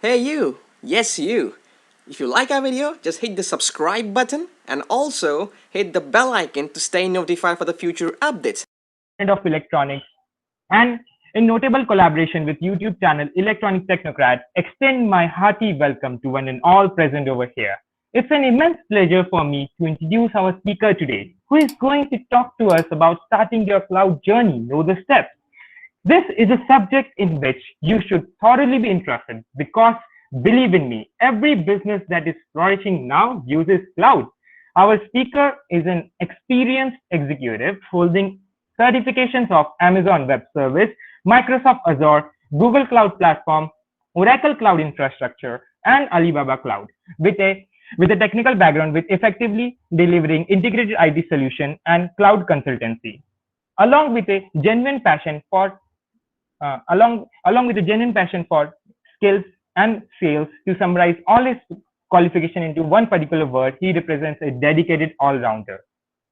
Hey you! Yes you! If you like our video, just hit the subscribe button and also hit the bell icon to stay notified for the future updates. Of Electronics, and in notable collaboration with YouTube channel Electronic Technocrat, extend my hearty welcome to one and all present over here. It's an immense pleasure for me to introduce our speaker today, who is going to talk to us about starting your cloud journey. Know the steps. This is a subject in which you should thoroughly be interested because, believe in me, every business that is flourishing now uses cloud. Our speaker is an experienced executive holding certifications of Amazon Web Service, Microsoft Azure, Google Cloud Platform, Oracle Cloud Infrastructure, and Alibaba Cloud, with a technical background with effectively delivering integrated IT solution and cloud consultancy, along with a genuine passion for along with a genuine passion for skills and sales. To summarize all his qualification into one particular word, he represents a dedicated all-rounder.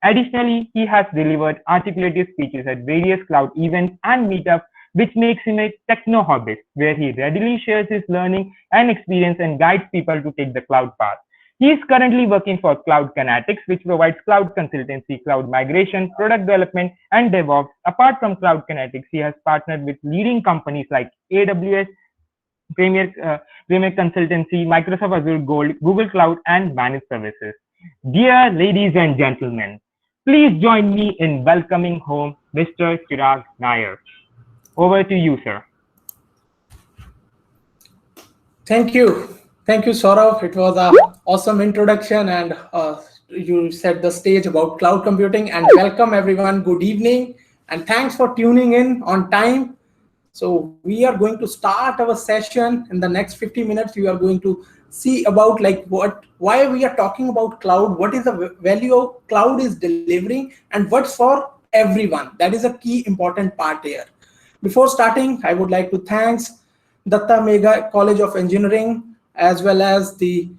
Additionally, he has delivered articulated speeches at various cloud events and meetups, which makes him a techno hobbyist, where he readily shares his learning and experience and guides people to take the cloud path. He is currently working for Cloud Kinetics, which provides cloud consultancy, cloud migration, product development, and DevOps. Apart from Cloud Kinetics, he has partnered with leading companies like AWS, Premier, Premier Consultancy, Microsoft Azure Gold, Google Cloud, and Managed Services. Dear ladies and gentlemen, please join me in welcoming home Mr. Chirag Nair. Over to you, sir. Thank you. Thank you, Saurav. It was an awesome introduction, and you set the stage about cloud computing. And welcome, everyone. Good evening, and thanks for tuning in on time. So we are going to start our session in the next 50 minutes. You are going to see about why we are talking about cloud, what is the value of cloud is delivering, and what's for everyone. That is a key important part here. Before starting, I would like to thank Datta Mega College of Engineering, as well as the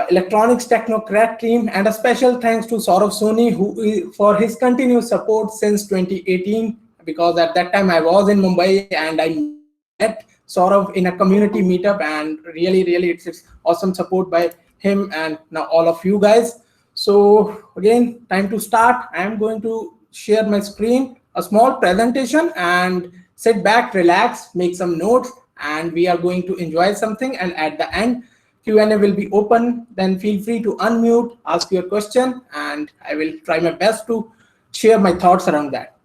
Electronics Technocrat team, and a special thanks to Saurav Soni for his continuous support since 2018, because at that time I was in Mumbai and I met Saurav in a community meetup, and really it's awesome support by him and now all of you guys. So again, time to start. I am going to share my screen, a small presentation, and sit back, relax, make some notes, and we are going to enjoy something. And at the end, Q&A will be open. Then feel free to unmute, ask your question, and I will try my best to share my thoughts around that.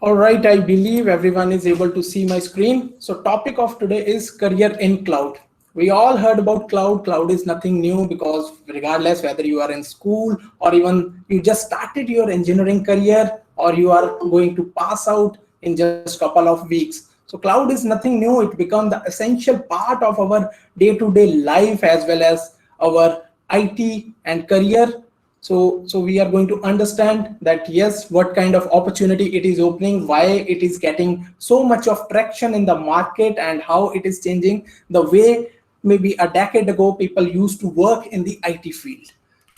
All right, I believe everyone is able to see my screen. So topic of today is career in cloud. We all heard about cloud. Cloud is nothing new, because regardless whether you are in school or even you just started your engineering career or you are going to pass out in just a couple of weeks. So cloud is nothing new. It becomes the essential part of our day-to-day life, as well as our IT and career. So we are going to understand that, yes, what kind of opportunity it is opening, why it is getting so much of traction in the market, and how it is changing the way maybe a decade ago people used to work in the IT field.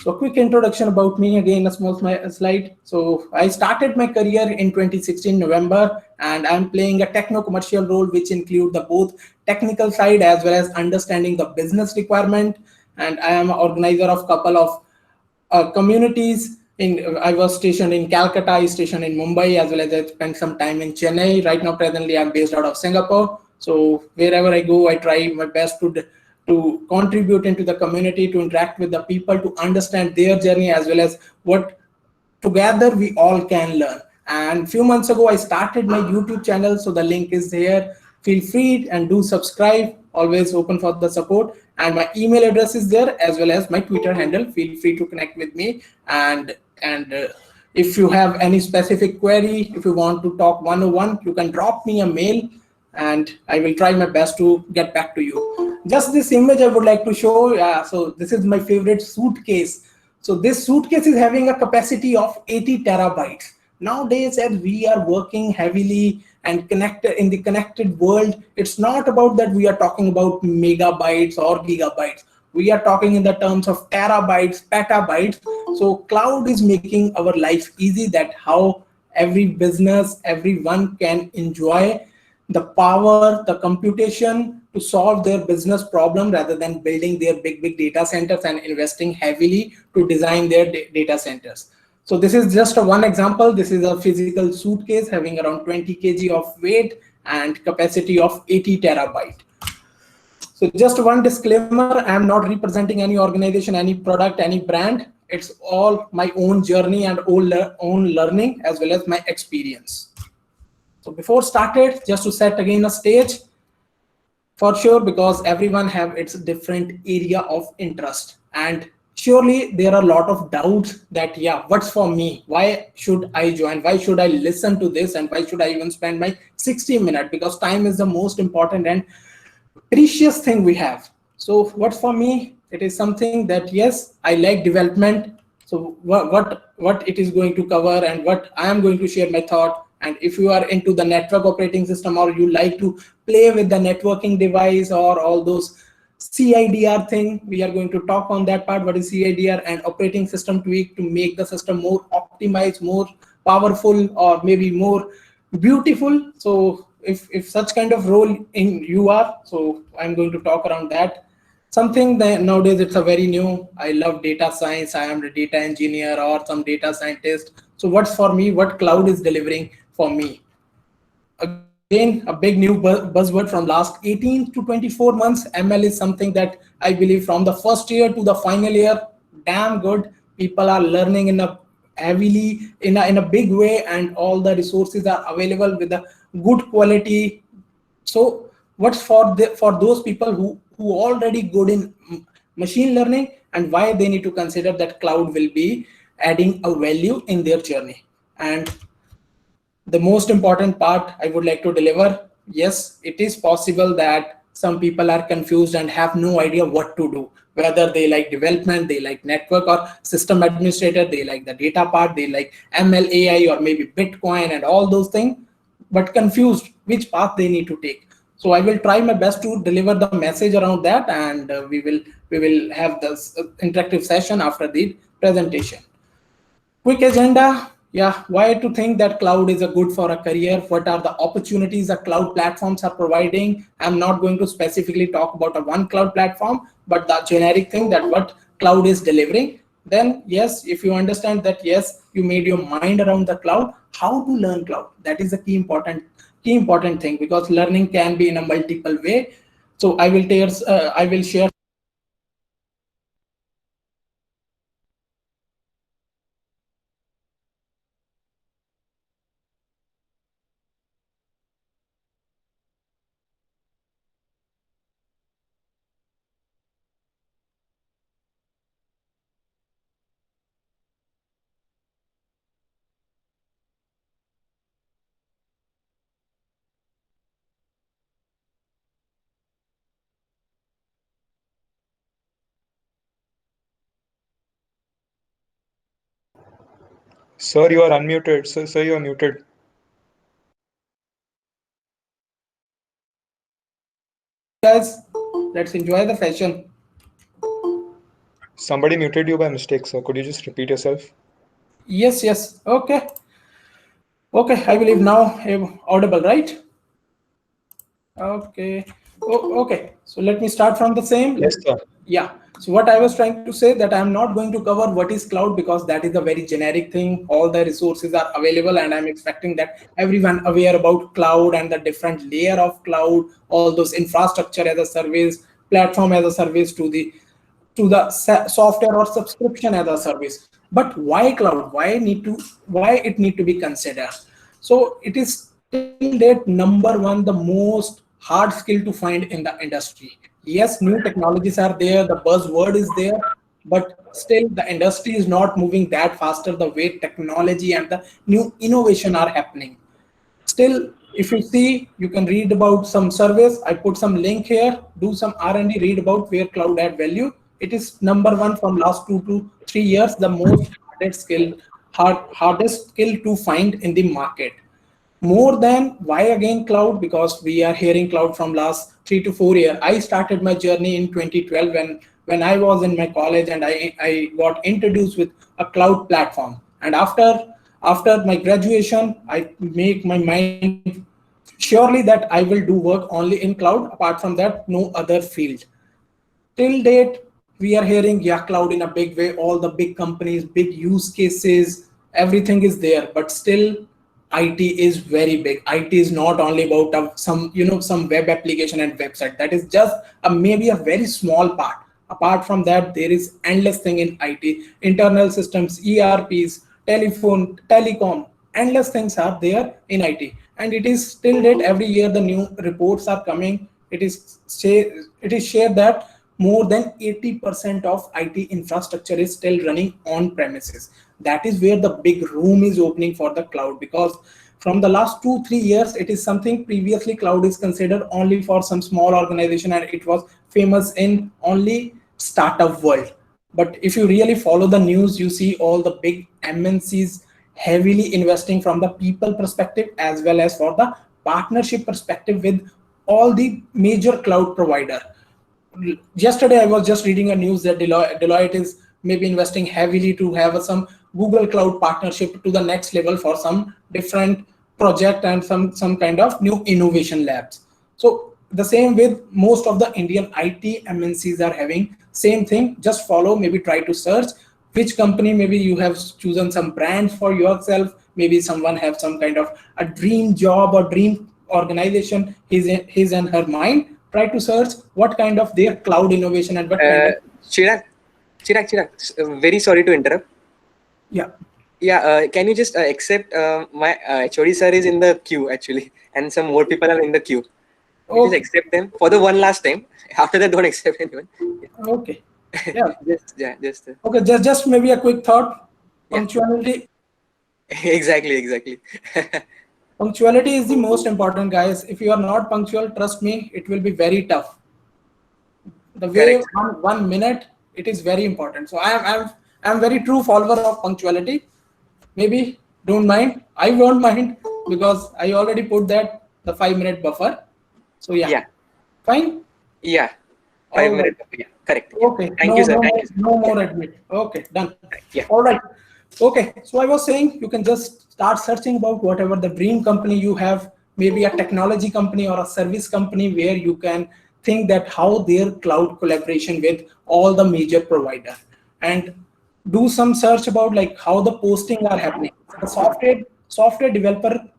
So a quick introduction about me, again, a small slide. So I started my career in 2016 November, and I'm playing a techno-commercial role, which include the both technical side as well as understanding the business requirement. And I am an organizer of couple of communities. I was stationed in Calcutta, I stationed in Mumbai, as well as I spent some time in Chennai. Right now, presently, I'm based out of Singapore. So wherever I go, I try my best to contribute into the community, to interact with the people, to understand their journey, as well as what together we all can learn. And a few months ago, I started my YouTube channel, so the link is there. Feel free and do subscribe. Always open for the support. And my email address is there, as well as my Twitter handle. Feel free to connect with me. And If you have any specific query, if you want to talk one-on-one, you can drop me a mail and I will try my best to get back to you. Just this image I would like to show. So this is my favorite suitcase. So this suitcase is having a capacity of 80 terabytes. Nowadays, as we are working heavily and connected in the connected world, it's not about that we are talking about megabytes or gigabytes. We are talking in the terms of terabytes, petabytes. So cloud is making our life easy, that how every business, everyone can enjoy the power, the computation to solve their business problem rather than building their big data centers and investing heavily to design their data centers. So this is just one example. This is a physical suitcase having around 20 kg of weight and capacity of 80 terabyte. So just one disclaimer, I am not representing any organization, any product, any brand. It's all my own journey and own learning as well as my experience. So before started, just to set again a stage, for sure, because everyone have its different area of interest. And surely there are a lot of doubts that, yeah, what's for me? Why should I join? Why should I listen to this? And why should I even spend my 60 minutes? Because time is the most important and precious thing we have. So what's for me? It is something that, yes, I like development. So what it is going to cover and what I am going to share my thought. And if you are into the network operating system or you like to play with the networking device or all those CIDR thing, we are going to talk on that part. What is CIDR and operating system tweak to make the system more optimized, more powerful, or maybe more beautiful. So if such kind of role in you are, so I'm going to talk around that. Something that nowadays it's a very new. I love data science. I am a data engineer or some data scientist. So what's for me? What cloud is delivering for me? Again, a big new buzzword from last 18 to 24 months. ML is something that I believe from the first year to the final year, damn good. People are learning in a heavily in a big way, and all the resources are available with a good quality. So what's for those people who already good in machine learning, and why they need to consider that cloud will be adding a value in their journey. And the most important part I would like to deliver, yes, it is possible that some people are confused and have no idea what to do, whether they like development, they like network or system administrator, they like the data part, they like ML, AI, or maybe Bitcoin and all those things, but confused which path they need to take. So I will try my best to deliver the message around that, and we will have this interactive session after the presentation. Quick agenda. Yeah, why to think that cloud is a good for a career? What are the opportunities that cloud platforms are providing? I'm not going to specifically talk about a one cloud platform, but the generic thing that what cloud is delivering. Then yes, if you understand that, yes, you made your mind around the cloud, how to learn cloud. That is a key important thing, because learning can be in a multiple way. So I will share. Sir, you are unmuted. Sir, you are muted. Guys, let's enjoy the session. Somebody muted you by mistake, sir. Could you just repeat yourself? Yes. Okay. I believe now I'm audible, right? Okay. Okay. So let me start from the same. Yes, sir. Yeah. So what I was trying to say, that I'm not going to cover what is cloud, because that is a very generic thing. All the resources are available, and I'm expecting that everyone aware about cloud and the different layer of cloud, all those infrastructure as a service, platform as a service, to the software or subscription as a service. But why cloud? Why it need to be considered? So it is till date number one, the most hard skill to find in the industry. Yes, new technologies are there, the buzzword is there, but still the industry is not moving that faster the way technology and the new innovation are happening. Still, if you see, you can read about some surveys. I put some link here. Do some R&D. Read about where cloud add value. It is number one from last 2 to 3 years. The most hardest skill to find in the market. More than why again cloud? Because we are hearing cloud from last 3 to 4 years. I started my journey in 2012 when I was in my college, and I got introduced with a cloud platform. And after my graduation, I make my mind surely that I will do work only in cloud. Apart from that, no other field. Till date, we are hearing, yeah, cloud in a big way, all the big companies, big use cases, everything is there, but still it is very big. It is not only about some web application and website. That is just maybe a very small part. Apart from that, there is endless thing in it. Internal systems, ERPs, telephone, telecom, endless things are there in it. And it is still that every year the new reports are coming. It is shared that more than 80% of IT infrastructure is still running on premises. That is where the big room is opening for the cloud, because from the last 2 3 years, it is something previously cloud is considered only for some small organization, and it was famous in only startup world. But if you really follow the news, you see all the big MNCs heavily investing from the people perspective as well as for the partnership perspective with all the major cloud provider. Yesterday I was just reading a news that Deloitte is maybe investing heavily to have some Google Cloud partnership to the next level for some different project and some kind of new innovation labs. So the same with most of the Indian IT MNCs are having same thing. Just follow, maybe try to search which company, maybe you have chosen some brand for yourself, maybe someone have some kind of a dream job or dream organization his and her mind. Try to search what kind of their cloud innovation and what kind of Chirag, very sorry to interrupt. yeah. Can you just accept my HOD sir is in the queue actually, and some more people are in the queue. You just accept them for the one last time. After that, don't accept anyone. Okay. Yeah. just Okay. Just maybe a quick thought. Yeah. Punctuality. exactly. Punctuality is the most important, guys. If you are not punctual, trust me, it will be very tough. The way Correct. one minute, it is very important. So I'm very true follower of punctuality. Maybe don't mind. I won't mind because I already put that the 5 minute buffer. So yeah. Fine. Yeah. All 5 minutes. right. Yeah. Correct. Okay. Thank you, sir. Thank you. No more admit. Okay. Done. Yeah. All right. Okay. So I was saying you can just start searching about whatever the dream company you have, maybe a technology company or a service company where you can think that how their cloud collaboration with all the major provider, and do some search about like how the posting are happening. The software developer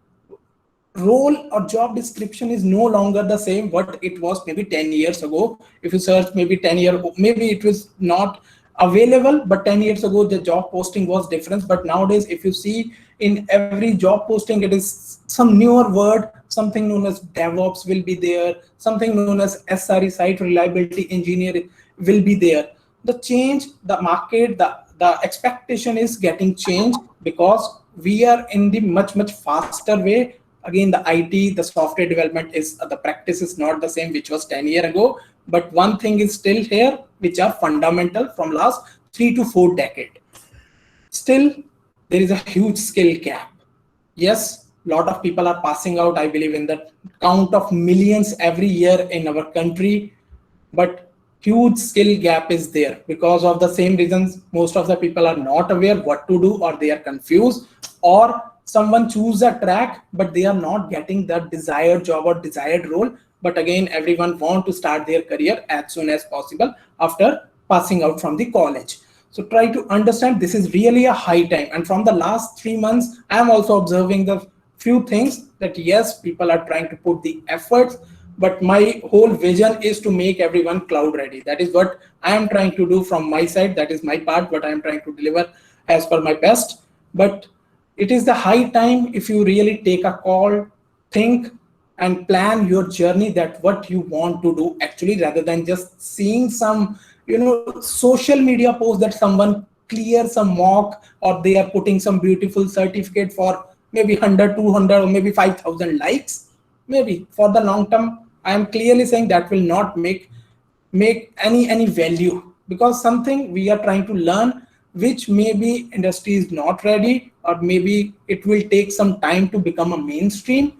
role or job description is no longer the same what it was maybe 10 years ago. If you search maybe 10 years, maybe it was not available, but 10 years ago the job posting was different. But nowadays if you see in every job posting, it is some newer word, something known as DevOps will be there, something known as SRE, site reliability engineer will be there. The change, the market, the expectation is getting changed because we are in the much faster way. Again, the IT, the software development is the practice is not the same which was 10 years ago, but one thing is still here which are fundamental from last 3 to 4 decades. Still there is a huge skill gap. Yes, a lot of people are passing out, I believe in the count of millions every year in our country, but huge skill gap is there because of the same reasons. Most of the people are not aware what to do, or they are confused, or someone choose a track but they are not getting that desired job or desired role. But again, everyone want to start their career as soon as possible after passing out from the college. So try to understand this is really a high time. And from the last 3 months, I am also observing the few things that yes, people are trying to put the efforts, but my whole vision is to make everyone cloud ready. That is what I am trying to do from my side. That is my part, what I am trying to deliver as per my best. But it is the high time if you really take a call, think and plan your journey, that what you want to do actually, rather than just seeing some social media post that someone clears a mock, or they are putting some beautiful certificate for maybe 100, 200, or maybe 5,000 likes. Maybe for the long term, I am clearly saying that will not make any value, because something we are trying to learn which maybe industry is not ready, or maybe it will take some time to become a mainstream,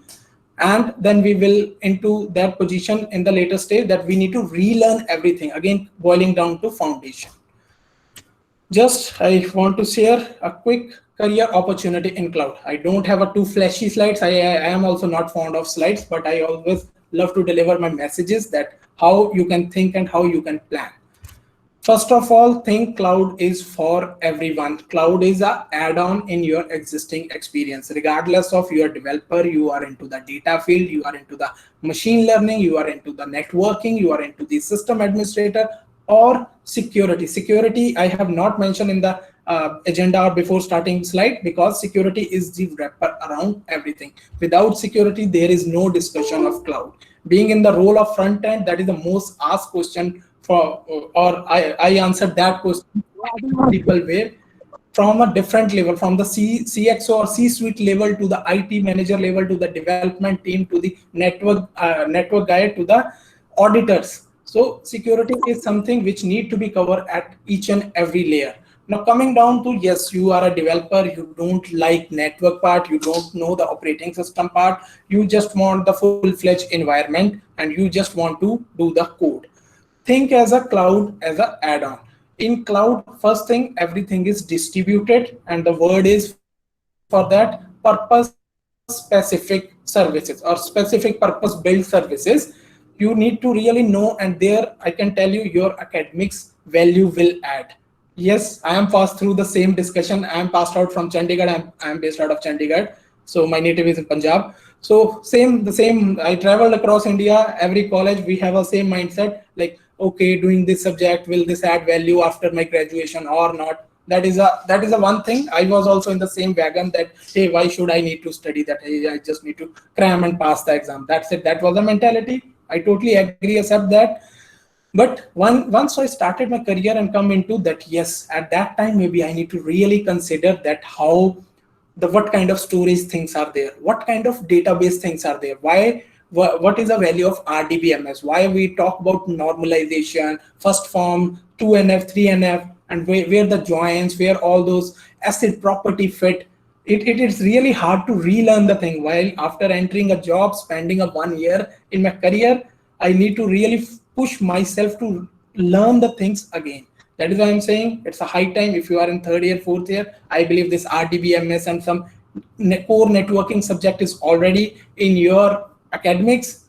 and then we will into that position in the later stage that we need to relearn everything again, boiling down to foundation. Just I want to share a quick career opportunity in cloud. I don't have a too flashy slides. I am also not fond of slides, but I always love to deliver my messages that how you can think and how you can plan. First of all, think cloud is for everyone. Cloud is a add-on in your existing experience. Regardless of your developer, you are into the data field, you are into the machine learning, you are into the networking, you are into the system administrator, or security. Security, I have not mentioned in the agenda or before starting slide, because security is the wrapper around everything. Without security, there is no discussion of cloud. Being in the role of front end, that is the most asked question for, or I answered that question in multiple way, from a different level, from the CXO or C-suite level to the IT manager level to the development team to the network guy to the auditors. So security is something which need to be covered at each and every layer. Now coming down to, yes, you are a developer, you don't like network part, you don't know the operating system part, you just want the full-fledged environment and you just want to do the code. Think as a cloud as an add-on. In cloud, first thing, everything is distributed, and the word is for that purpose specific services or specific purpose built services. You need to really know, and there I can tell you your academics value will add. Yes, I am passed through the same discussion. I am passed out from Chandigarh. I am based out of Chandigarh. So my native is in Punjab. So the same, I traveled across India, every college, we have a same mindset, like, okay, doing this subject, will this add value after my graduation or not? That is a one thing. I was also in the same wagon that, hey, why should I need to study that? Hey, I just need to cram and pass the exam. That's it. That was the mentality. I totally agree, accept that. But once I started my career and come into that, yes, at that time, maybe I need to really consider that what kind of storage things are there, what kind of database things are there, what is the value of RDBMS, why we talk about normalization, first form, 2NF, 3NF, and where the joins, where all those acid property fit. It is really hard to relearn the thing, while after entering a job, spending a 1 year in my career, I need to really push myself to learn the things again. That is why I'm saying it's a high time. If you are in third year, fourth year, I believe this RDBMS and some core networking subject is already in your academics.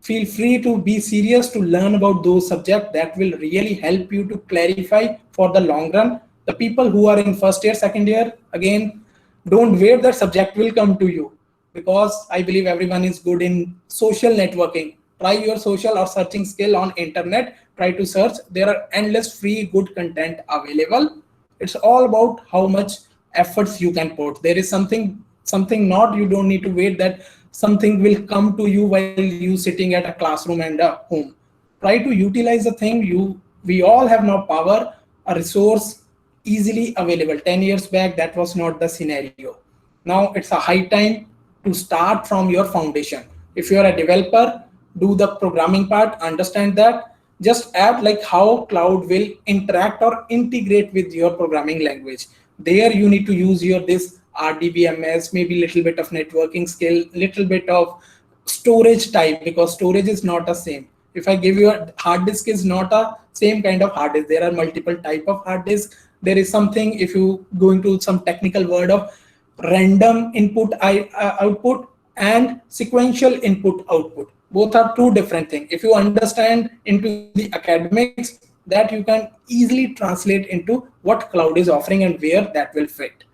Feel free to be serious to learn about those subjects. That will really help you to clarify for the long run. The people who are in first year, second year, again, don't wait that subject will come to you, because I believe everyone is good in social networking. Try your social or searching skill on internet. Try to search. There are endless free good content available. It's all about how much efforts you can put. There is something not, you don't need to wait that something will come to you while you sitting at a classroom and a home. Try to utilize the thing. We all have now power, a resource easily available. 10 years back, that was not the scenario. Now it's a high time to start from your foundation. If you're a developer, do the programming part, understand that. Just add like how cloud will interact or integrate with your programming language. There you need to use this RDBMS, maybe little bit of networking skill, little bit of storage type, because storage is not the same. If I give you a hard disk, is not a same kind of hard disk. There are multiple type of hard disk. There is something, if you go into some technical word of random input output and sequential input output. Both are two different things. If you understand into the academics, that you can easily translate into what cloud is offering and where that will fit.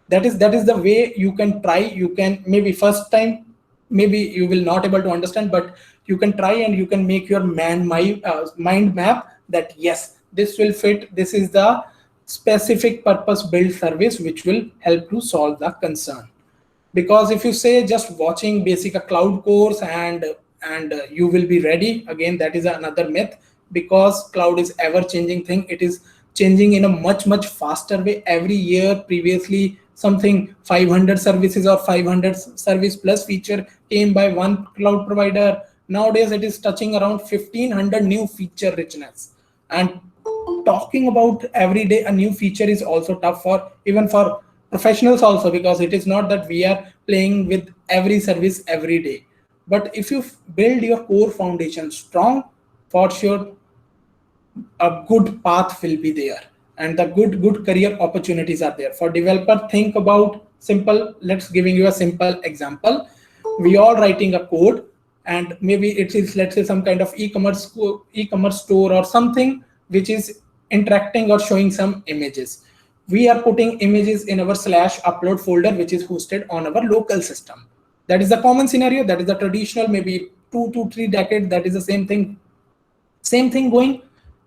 That is the way you can try. You can maybe first time, maybe you will not able to understand, but you can try and you can make your mind map that yes, this will fit. This is the specific purpose built service which will help to solve the concern. Because if you say just watching basic a cloud course and you will be ready, again, that is another myth. because cloud is ever changing thing. It is changing in a much faster way every year. Previously something 500 services or 500 service plus feature came by one cloud provider. Nowadays it is touching around 1500 new feature richness. And talking about every day a new feature is also tough for even for professionals also, because it is not that we are playing with every service every day. But if you build your core foundation strong, for sure a good path will be there, and the good career opportunities are there for developer. Think about simple, let's giving you a simple example. We all writing a code, and maybe it is, let's say, some kind of e-commerce store or something which is interacting or showing some images. We are putting images in our slash upload folder which is hosted on our local system. That is the common scenario, that is the traditional, maybe 2 to 3 decades, that is the same thing going.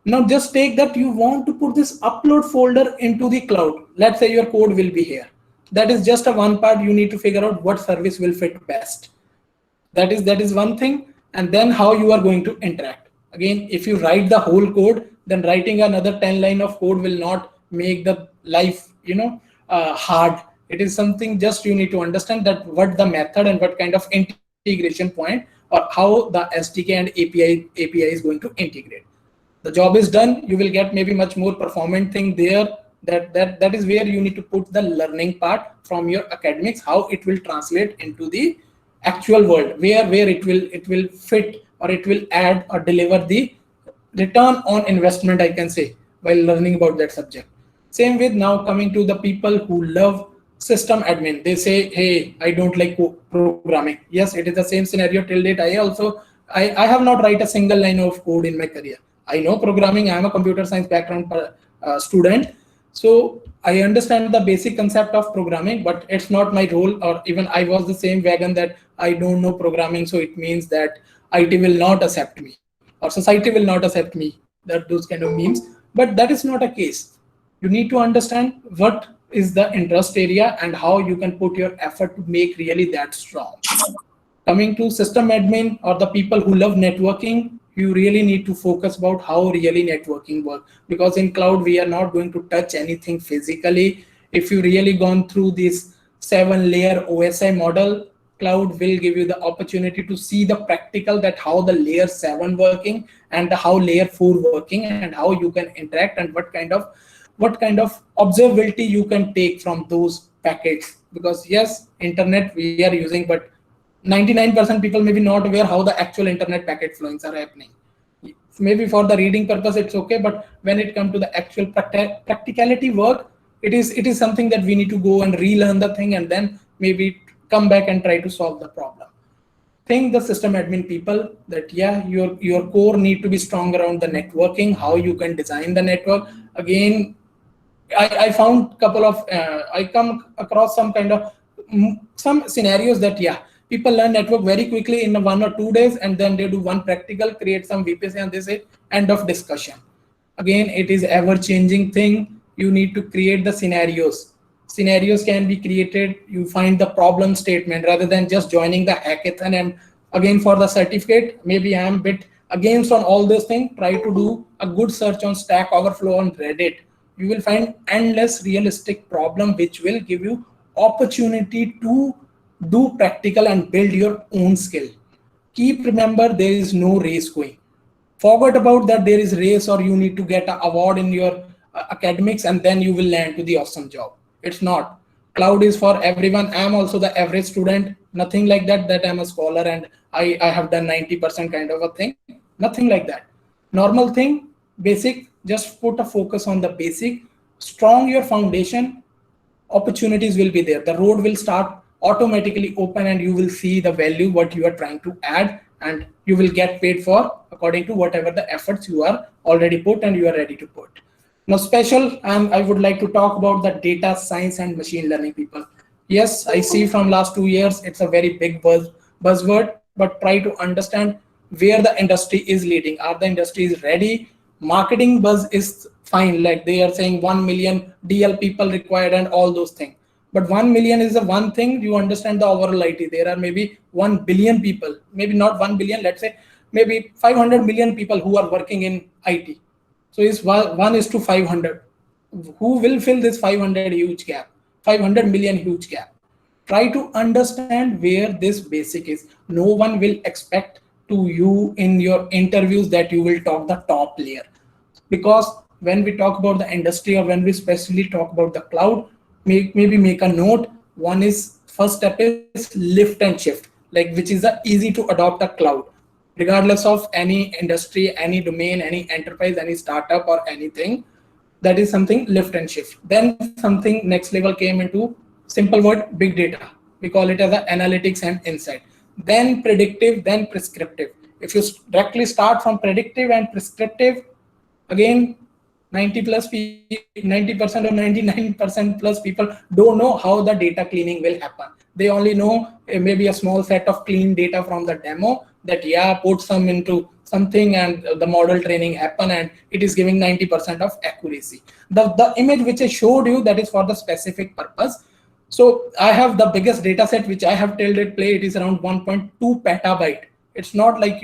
Now just take that you want to put this upload folder into the cloud. Let's say your code will be here. That is just a one part. You need to figure out what service will fit best. That is one thing. And then how you are going to interact. Again, if you write the whole code, then writing another 10 line of code will not make the life, hard. It is something just you need to understand that what the method and what kind of integration point or how the SDK and API is going to integrate. The job is done. You will get maybe much more performant thing there. That is where you need to put the learning part from your academics, how it will translate into the actual world, where it will fit or it will add or deliver the return on investment, I can say, while learning about that subject. Same with now coming to the people who love system admin. They say, hey, I don't like programming. Yes, it is the same scenario till date. I have not write a single line of code in my career. I know programming. I am a computer science background student. So I understand the basic concept of programming, but it's not my role. Or even I was the same wagon that I don't know programming. So it means that IT will not accept me or society will not accept me. That those kind of memes. But that is not a case. You need to understand what is the interest area and how you can put your effort to make really that strong. Coming to system admin or the people who love networking, you really need to focus about how really networking works, because in cloud we are not going to touch anything physically. If you really gone through this 7-layer OSI model, cloud will give you the opportunity to see the practical, that how the layer 7 working and how layer 4 working and how you can interact and what kind of observability you can take from those packets. Because yes, internet we are using, but 99% people may be not aware how the actual internet packet flowings are happening. Maybe for the reading purpose it's okay, but when it comes to the actual practicality work, it is something that we need to go and relearn the thing and then maybe come back and try to solve the problem. Think the system admin people that yeah, your core need to be strong around the networking, how you can design the network. Again, I found couple of I come across some kind of some scenarios that yeah, people learn network very quickly in 1 or 2 days, and then they do one practical, create some VPC, and they say end of discussion. Again, it is ever changing thing. You need to create the scenarios. Scenarios can be created. You find the problem statement rather than just joining the hackathon. And again, for the certificate, maybe I am a bit against on all those things. Try to do a good search on Stack Overflow on Reddit. You will find endless realistic problem which will give you opportunity to do practical and build your own skill. Keep remember, there is no race going. Forget about that there is race or you need to get an award in your academics and then you will land to the awesome job. It's not. Cloud is for everyone. I am also the average student. Nothing like that I'm a scholar and I have done 90% kind of a thing. Nothing like that. Normal thing, basic, just put a focus on the basic, strong your foundation, opportunities will be there. The road will start automatically open and you will see the value what you are trying to add, and you will get paid for according to whatever the efforts you are already put and you are ready to put. Now special, I would like to talk about the data science and machine learning people. Yes, I see from last 2 years it's a very big buzzword, but try to understand where the industry is leading. Are the industries ready? Marketing buzz is fine, like they are saying 1 million DL people required and all those things. But 1 million is the one thing. You understand the overall IT. There are maybe 1 billion people, maybe not 1 billion, let's say maybe 500 million people who are working in IT. So it's 1:500. Who will fill this 500 huge gap, 500 million huge gap? Try to understand where this basic is. No one will expect to you in your interviews that you will talk the top layer, because when we talk about the industry or when we specifically talk about the cloud, maybe make a note. One is, first step is lift and shift, like which is easy to adopt a cloud regardless of any industry, any domain, any enterprise, any startup or anything. That is something lift and shift. Then something next level came into, simple word, big data. We call it as a analytics and insight. Then predictive, then prescriptive. If you directly start from predictive and prescriptive, again 90% or 99% plus people don't know how the data cleaning will happen. They only know maybe a small set of clean data from the demo, that yeah, put some into something and the model training happen and it is giving 90% of accuracy. The image which I showed you, that is for the specific purpose. So I have the biggest data set which I have till it play, it is around 1.2 petabyte. It's not like,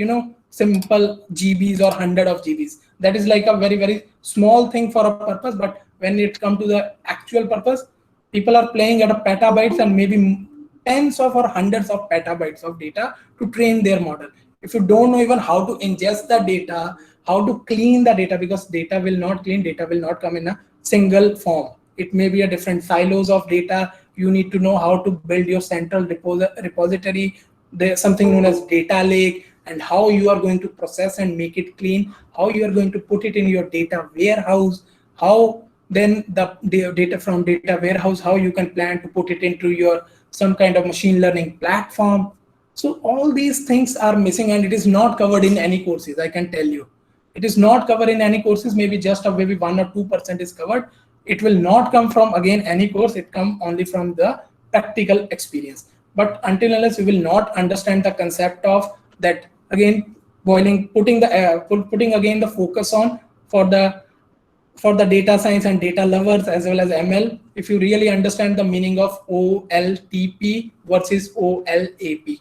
simple GBs or 100 of GBs. That is like a very, very small thing for a purpose. But when it comes to the actual purpose, people are playing at a petabytes and maybe tens of or hundreds of petabytes of data to train their model. If you don't know even how to ingest the data, how to clean the data, because data will not clean, data will not come in a single form. It may be a different silos of data. You need to know how to build your central repository. There's something known as data lake, and how you are going to process and make it clean, how you are going to put it in your data warehouse, how then the data from data warehouse, how you can plan to put it into your some kind of machine learning platform. So all these things are missing, and it is not covered in any courses. I can tell you, it is not covered in any courses. Maybe just a maybe 1 or 2% is covered. It will not come from again any course. It come only from the practical experience. But until unless we will not understand the concept of that, again putting again the focus on for the data science and data lovers as well as ML. If you really understand the meaning of OLTP versus OLAP,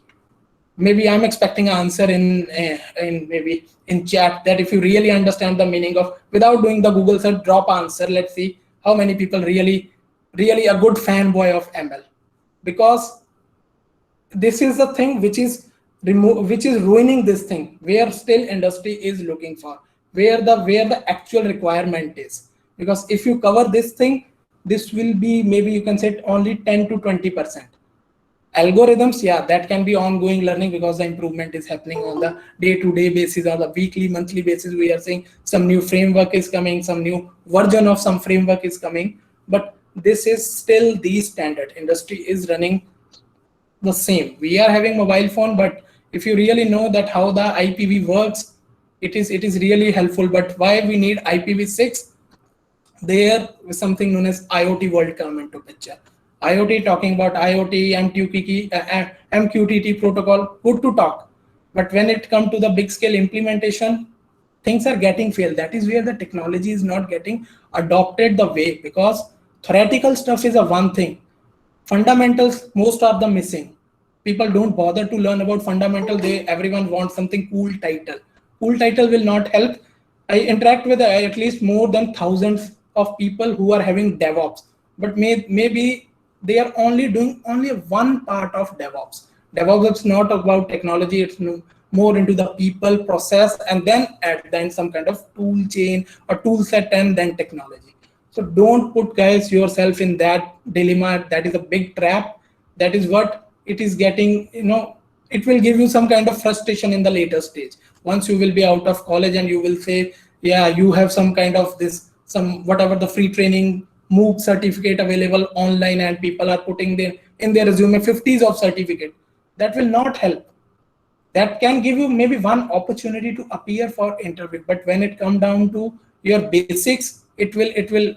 maybe I'm expecting an answer in maybe in chat, that if you really understand the meaning of, without doing the Google search, drop answer. Let's see how many people really a good fanboy of ML, because this is the thing which is ruining this thing, where still industry is looking for, where the actual requirement is. Because if you cover this thing, this will be maybe you can say only 10 to 20%. Algorithms, yeah, that can be ongoing learning, because the improvement is happening on the day-to-day basis or the weekly, monthly basis. We are saying some new framework is coming, some new version of some framework is coming, but this is still the standard. Industry is running the same. We are having mobile phone, but if you really know that how the IPv works, it is really helpful. But why we need IPv6? There is something known as IoT world come into picture. IoT, talking about IoT, MQTT protocol, good to talk. But when it comes to the big scale implementation, things are getting failed. That is where the technology is not getting adopted the way, because theoretical stuff is a one thing. Fundamentals, most are the missing. People don't bother to learn about fundamental. Everyone wants something cool title. Cool title will not help. I interact with at least more than thousands of people who are having DevOps, but maybe they are only doing only one part of DevOps. DevOps is not about technology. It's more into the people, process, and then at then some kind of tool chain or tool set, and then technology. So don't put guys yourself in that dilemma. That is a big trap. That is what it is getting, it will give you some kind of frustration in the later stage. Once you will be out of college and you will say, yeah, you have some kind of this, some whatever the free training MOOC certificate available online, and people are putting in their resume 50s of certificate. That will not help. That can give you maybe one opportunity to appear for interview, but when it comes down to your basics, it will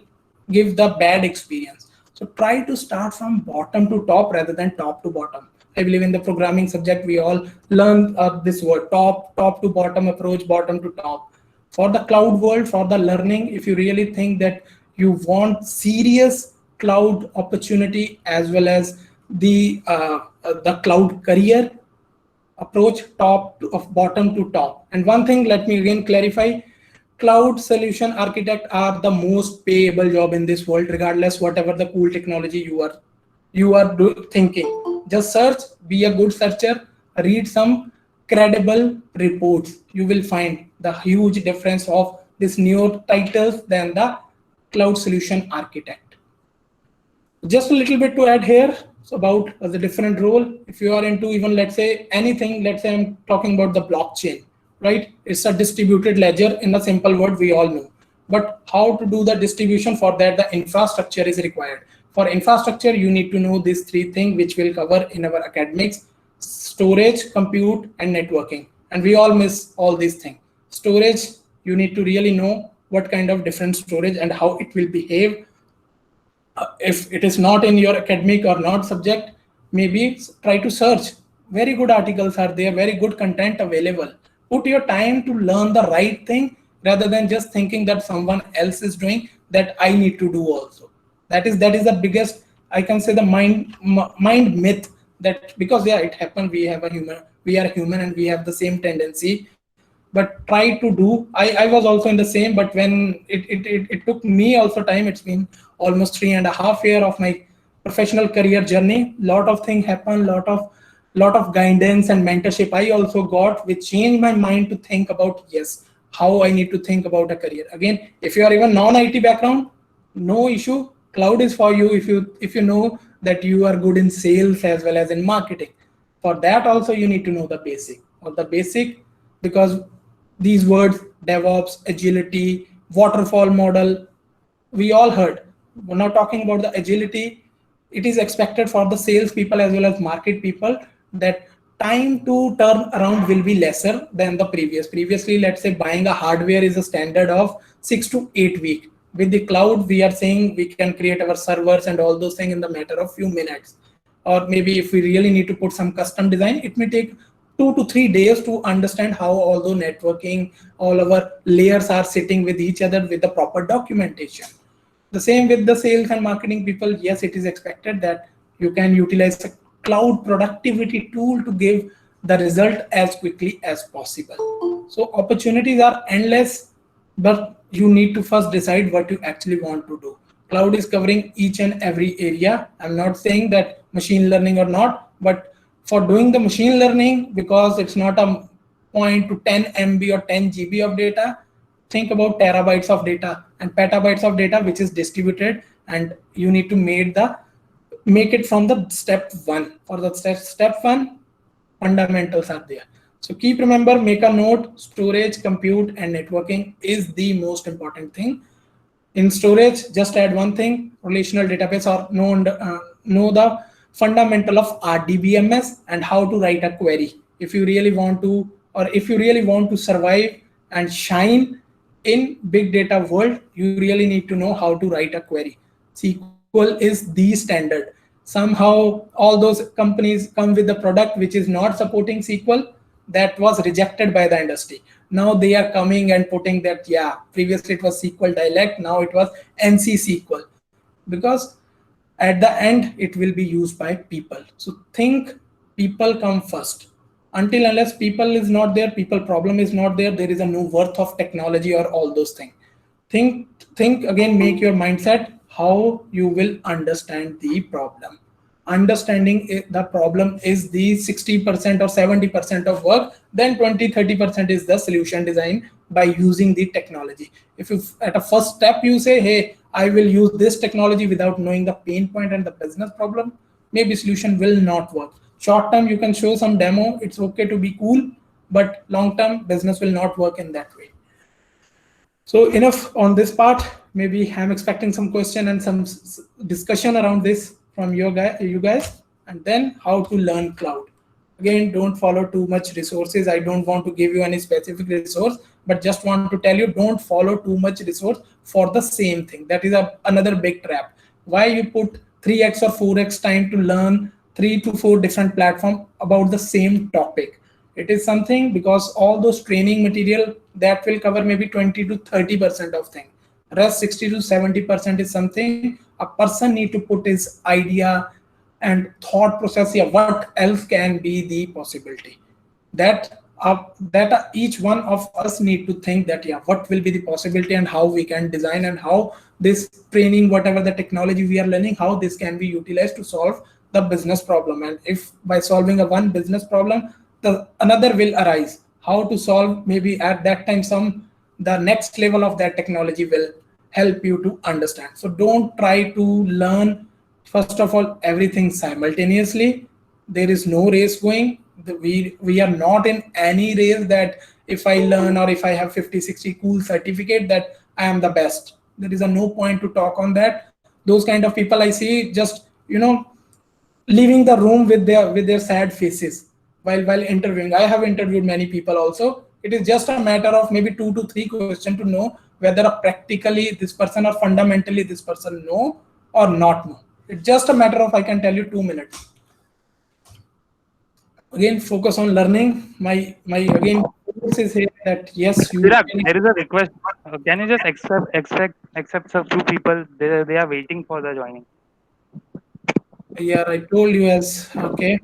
give the bad experience. So try to start from bottom to top rather than top to bottom. I believe in the programming subject, we all learn this word, top to bottom approach, bottom to top. For the cloud world, for the learning, if you really think that you want serious cloud opportunity as well as the cloud career, approach of bottom to top. And one thing, let me again clarify, cloud solution architect are the most payable job in this world, regardless whatever the cool technology you are thinking. Just search, be a good searcher, read some credible reports. You will find the huge difference of this new titles than the cloud solution architect. Just a little bit to add here. So about the different role. If you are into even, let's say, anything, let's say I'm talking about the blockchain, right? It's a distributed ledger in a simple word, we all know. But how to do the distribution, for that the infrastructure is required. For infrastructure, you need to know these three things, which we'll cover in our academics: storage, compute, and networking. And we all miss all these things. Storage, you need to really know what kind of different storage and how it will behave. If it is not in your academic or not subject, maybe try to search. Very good articles are there, very good content available. Put your time to learn the right thing rather than just thinking that someone else is doing that I need to do also. That is the biggest, I can say, the mind myth, that because yeah, it happened, we are human and we have the same tendency. But try to do. I was also in the same, but when it took me also time. It's been almost 3.5 years of my professional career journey. Lot of things happen, lot of guidance and mentorship I also got, which changed my mind to think about, yes, how I need to think about a career. Again, if you are even non-IT background, no issue. Cloud is for you if you know that you are good in sales as well as in marketing. For that also you need to know the basic, because these words, DevOps, agility, waterfall model, we all heard. We're not talking about the agility. It is expected for the sales people as well as market people that time to turn around will be lesser than the previously. Let's say buying a hardware is a standard of 6 to 8 weeks. With the cloud, we are saying we can create our servers and all those things in the matter of few minutes. Or maybe if we really need to put some custom design, it may take 2 to 3 days to understand how all the networking, all our layers are sitting with each other with the proper documentation. The same with the sales and marketing people. Yes, it is expected that you can utilize a cloud productivity tool to give the result as quickly as possible. So opportunities are endless, but you need to first decide what you actually want to do. Cloud is covering each and every area. I'm not saying that machine learning or not, but for doing the machine learning, because it's not a point to 10 MB or 10 GB of data, think about terabytes of data and petabytes of data, which is distributed, and you need to make it from the step one. For the step one, fundamentals are there. So keep remember, make a note, storage, compute, and networking is the most important thing. In storage, just add one thing, relational database, or know the fundamental of RDBMS and how to write a query. If you really want to survive and shine in big data world, you really need to know how to write a query. SQL is the standard. Somehow all those companies come with a product which is not supporting SQL, that was rejected by the industry. Now they are coming and putting that, yeah, previously it was SQL dialect, now it was NC SQL, because at the end it will be used by people. So think people come first. Until unless people is not there, people problem is not there, there is a no worth of technology or all those things. Think again, make your mindset how you will understand the problem. Understanding the problem is the 60% or 70% of work, then 20-30% is the solution design by using the technology. If you at a first step you say, hey, I will use this technology without knowing the pain point and the business problem, maybe solution will not work. Short term you can show some demo, it's okay to be cool, but long term business will not work in that way. So enough on this part. Maybe I'm expecting some question and some discussion around this from you guys. And then how to learn cloud. Again, don't follow too much resources. I don't want to give you any specific resource, but just want to tell you, don't follow too much resource for the same thing. That is another big trap. Why you put 3x or 4x time to learn 3 to 4 different platforms about the same topic? It is something because all those training material that will cover maybe 20 to 30% of things. Rest 60 to 70% is something a person need to put his idea and thought process here. What else can be the possibility? that each one of us need to think that, yeah, what will be the possibility and how we can design, and how this training, whatever the technology we are learning, how this can be utilized to solve the business problem. And if by solving a one business problem, the another will arise, how to solve, maybe at that time the next level of that technology will help you to understand. So don't try to learn, first of all, everything simultaneously. There is no race going. We are not in any race that if I learn or if I have 50-60 cool certificate that I am the best. There is a no point to talk on that. Those kind of people I see just, leaving the room with their sad faces while interviewing. I have interviewed many people also. It is just a matter of maybe 2 to 3 questions to know whether practically this person or fundamentally this person know or not know. It's just a matter of, I can tell you, 2 minutes. Again, focus on learning. My again course is here that yes, you Chirag, there is a request. Can you just accept a few people? They are waiting for the joining. yeah, I told you as okay,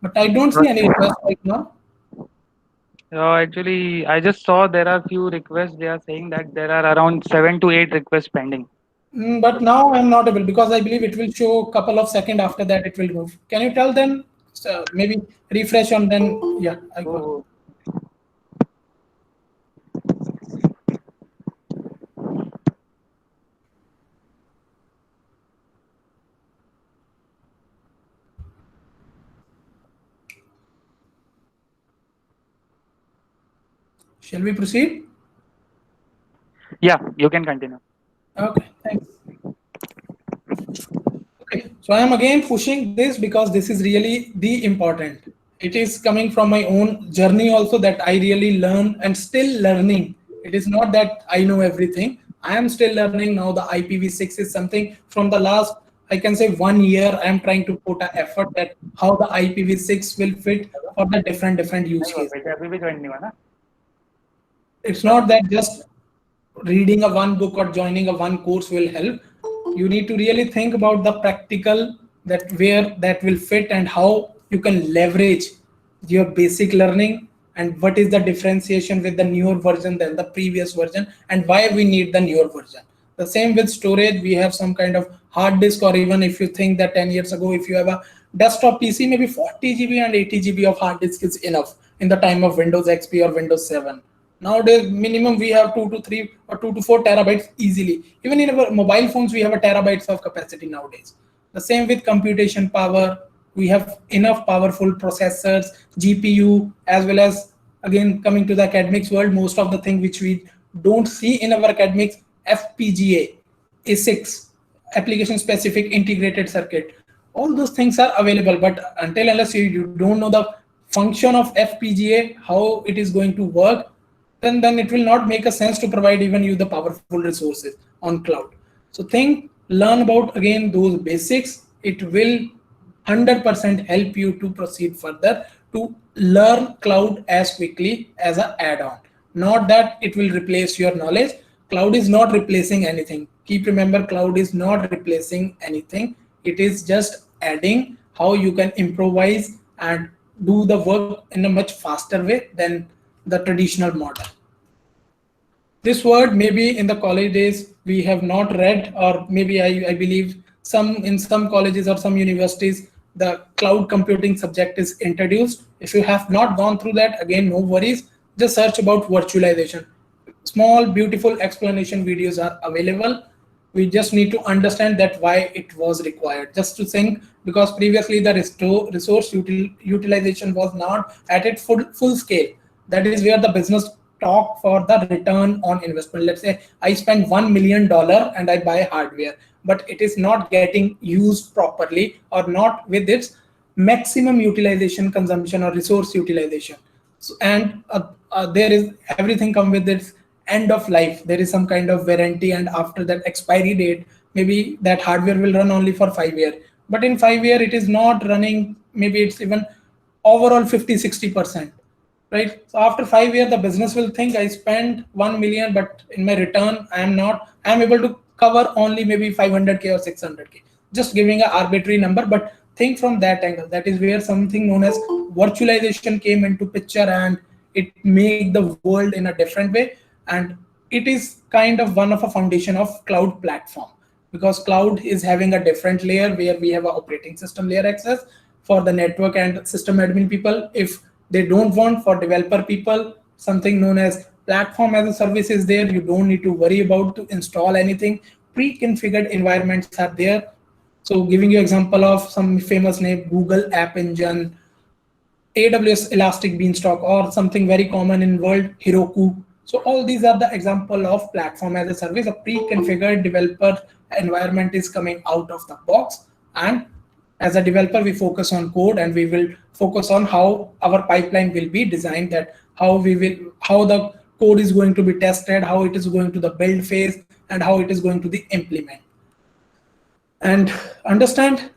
but I don't see any request right now. Actually, I just saw there are few requests. They are saying that there are around 7 to 8 requests pending. But now I'm not able, because I believe it will show a couple of seconds after that it will move. Can you tell them maybe refresh on then? Yeah, I got. Oh, Shall we proceed? yeah, you can continue. Okay, thanks. Okay, so I am again pushing this because this is really the important. It is coming from my own journey also, that I really learn and still learning. It is not that I know everything. I am still learning now. The IPv6 is something from the last, I can say, 1 year. I am trying to put an effort that how the IPv6 will fit for the different use cases. It's not that just reading a one book or joining a one course will help. You need to really think about the practical, that where that will fit and how you can leverage your basic learning, and what is the differentiation with the newer version than the previous version, and why we need the newer version. The same with storage. We have some kind of hard disk, or even if you think that 10 years ago, if you have a desktop PC, maybe 40 GB and 80 GB of hard disk is enough in the time of Windows XP or Windows 7. Nowadays, minimum we have 2 to 3 or 2 to 4 terabytes easily. Even in our mobile phones, we have a terabytes of capacity nowadays. The same with computation power. We have enough powerful processors, GPU, as well as, again, coming to the academics world, most of the thing which we don't see in our academics, FPGA, ASICs, application specific integrated circuit. All those things are available, but unless you don't know the function of FPGA, how it is going to work, then it will not make a sense to provide even you the powerful resources on cloud. So learn about again those basics. It will 100% help you to proceed further to learn cloud as quickly as an add-on. Not that it will replace your knowledge. Cloud is not replacing anything. Keep remember, cloud is not replacing anything. It is just adding how you can improvise and do the work in a much faster way than the traditional model. This word maybe in the college days we have not read, or maybe I believe in some colleges or some universities the cloud computing subject is introduced. If you have not gone through that, again, no worries. Just search about virtualization. Small beautiful explanation videos are available. We just need to understand that why it was required, just to think, because previously the resource utilization was not at its full scale. That is where the business talk for the return on investment. Let's say I spend $1 million and I buy hardware, but it is not getting used properly or not with its maximum utilization, consumption, or resource utilization. So, and there is everything come with its end of life. There is some kind of warranty, and after that expiry date, maybe that hardware will run only for 5 years. But in 5 years, it is not running. Maybe it's even overall 50-60%. Right. So after 5 years, the business will think I spent 1 million, but in my return, I'm able to cover only maybe 500K or 600K. Just giving an arbitrary number, but think from that angle. That is where something known as virtualization came into picture, and it made the world in a different way. And it is kind of one of a foundation of cloud platform, because cloud is having a different layer where we have a operating system layer access for the network and system admin people. If they don't want, for developer people, something known as platform as a service is there. You don't need to worry about to install anything. Pre-configured environments are there. So giving you example of some famous name, Google App Engine, AWS Elastic Beanstalk, or something very common in world, Heroku. So all these are the example of platform as a service. A pre-configured developer environment is coming out of the box, and as a developer, we focus on code, and we will focus on how our pipeline will be designed, that how the code is going to be tested, how it is going to the build phase, and how it is going to the implement. And understand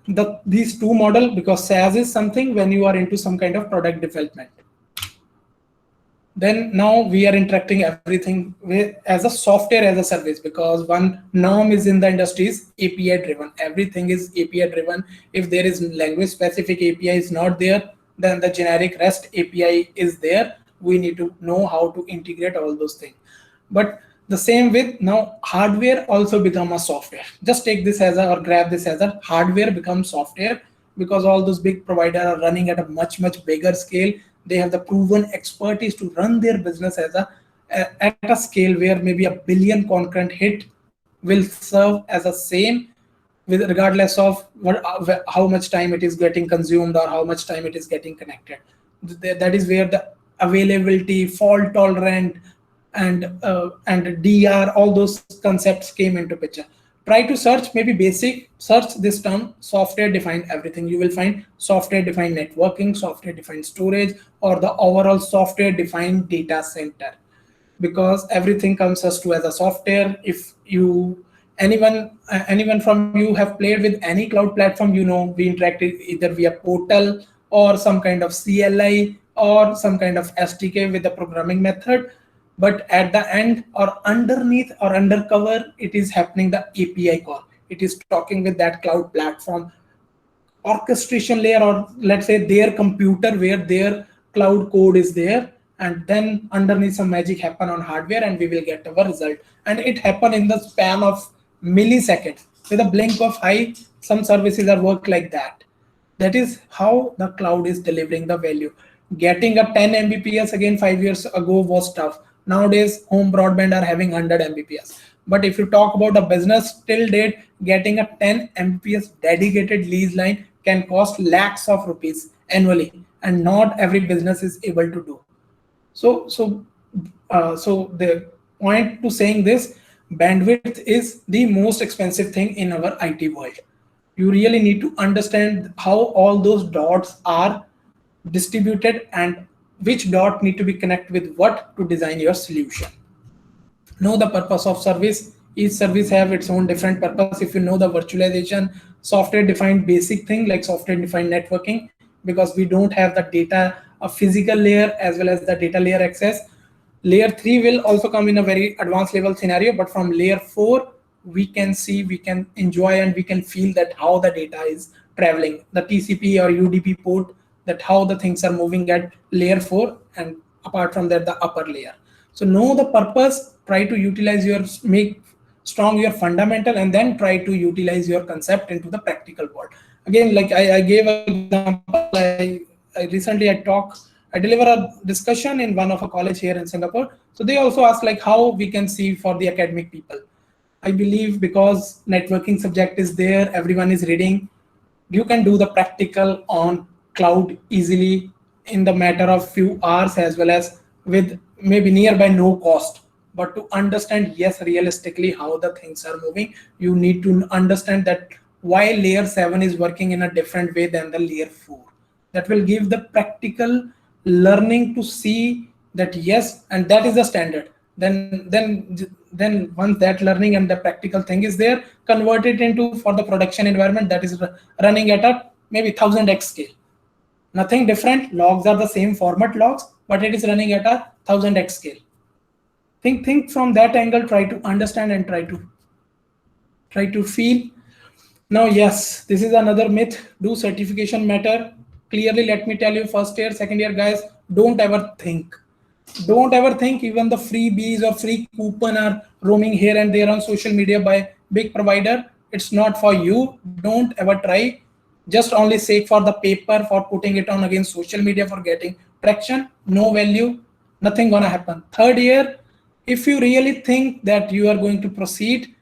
these two model, because SaaS is something when you are into some kind of product development. Then now we are interacting everything with as a software as a service, because one norm is in the industry is API driven. Everything is API driven. If there is language specific API is not there, then the generic REST API is there. We need to know how to integrate all those things. But the same with now hardware also become a software. Just take this as a, or grab this as a hardware becomes software, because all those big providers are running at a much bigger scale. They have the proven expertise to run their business as at a scale where maybe a billion concurrent hit will serve as a same, with regardless of how much time it is getting consumed or how much time it is getting connected. That is where the availability, fault tolerant, and DR, all those concepts came into picture. Try to search, maybe basic, search this term, software defined everything. You will find software defined networking, software defined storage, or the overall software defined data center, because everything comes as a software. If you, anyone from you have played with any cloud platform, you know we interacted either via portal or some kind of CLI or some kind of SDK with the programming method. But at the end or underneath or undercover, it is happening the API call. It is talking with that cloud platform orchestration layer, or let's say their computer where their cloud code is there, and then underneath some magic happen on hardware, and we will get our result. And it happen in the span of milliseconds. With a blink of eye, some services are work like that. That is how the cloud is delivering the value. Getting a 10 Mbps again 5 years ago was tough. Nowadays, home broadband are having 100 Mbps. But if you talk about a business till date, getting a 10 Mbps dedicated lease line can cost lakhs of rupees annually, and not every business is able to do. So the point to saying this, bandwidth is the most expensive thing in our IT world. You really need to understand how all those dots are distributed and which dot need to be connected with what to design your solution. Know the purpose of service. Each service have its own different purpose. If you know the virtualization, software defined basic thing like software defined networking, because we don't have the data, a physical layer as well as the data layer access. Layer 3 will also come in a very advanced level scenario, but from layer 4, we can see, we can enjoy, and we can feel that how the data is traveling, the TCP or UDP port, that how the things are moving at layer 4, and apart from that, the upper layer. So know the purpose, try to utilize your, make strong your fundamental, and then try to utilize your concept into the practical world. Again, like I gave an example, I recently I deliver a discussion in one of a college here in Singapore. So they also asked like how we can see for the academic people. I believe because networking subject is there, everyone is reading, you can do the practical on cloud easily in the matter of few hours, as well as with maybe nearby no cost. But to understand, yes, realistically how the things are moving, you need to understand that why layer 7 is working in a different way than the layer 4. That will give the practical learning to see that yes, and that is the standard. Then once that learning and the practical thing is there, convert it into for the production environment that is running at a maybe 1000x scale. Nothing different. Logs are the same format logs, but it is running at a 1000x scale. Think from that angle. Try to understand and try to feel. Now, yes, this is another myth. Do certification matter? Clearly, let me tell you, first year, second year guys, don't ever think. Don't ever think even the freebies or free coupon are roaming here and there on social media by big provider. It's not for you. Don't ever try. Just only sake for the paper, for putting it on against social media, for getting traction. No value. Nothing gonna happen. Third year, if you really think that you are going to proceed,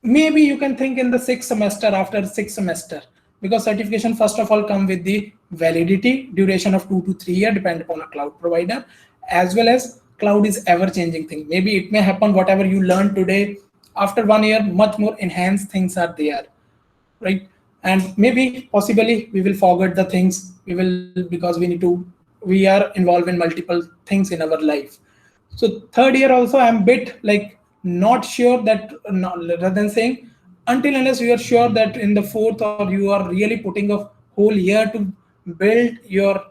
maybe you can think in the sixth semester, after sixth semester, because certification first of all come with the validity duration of 2 to 3 years depend upon a cloud provider, as well as cloud is ever changing thing. Maybe it may happen whatever you learn today, after 1 year much more enhanced things are there, right? And maybe possibly we will forget the things, we will, because we are involved in multiple things in our life. So third year also I'm bit like not sure that, rather than saying, until unless you are sure that in the fourth or you are really putting a whole year to build your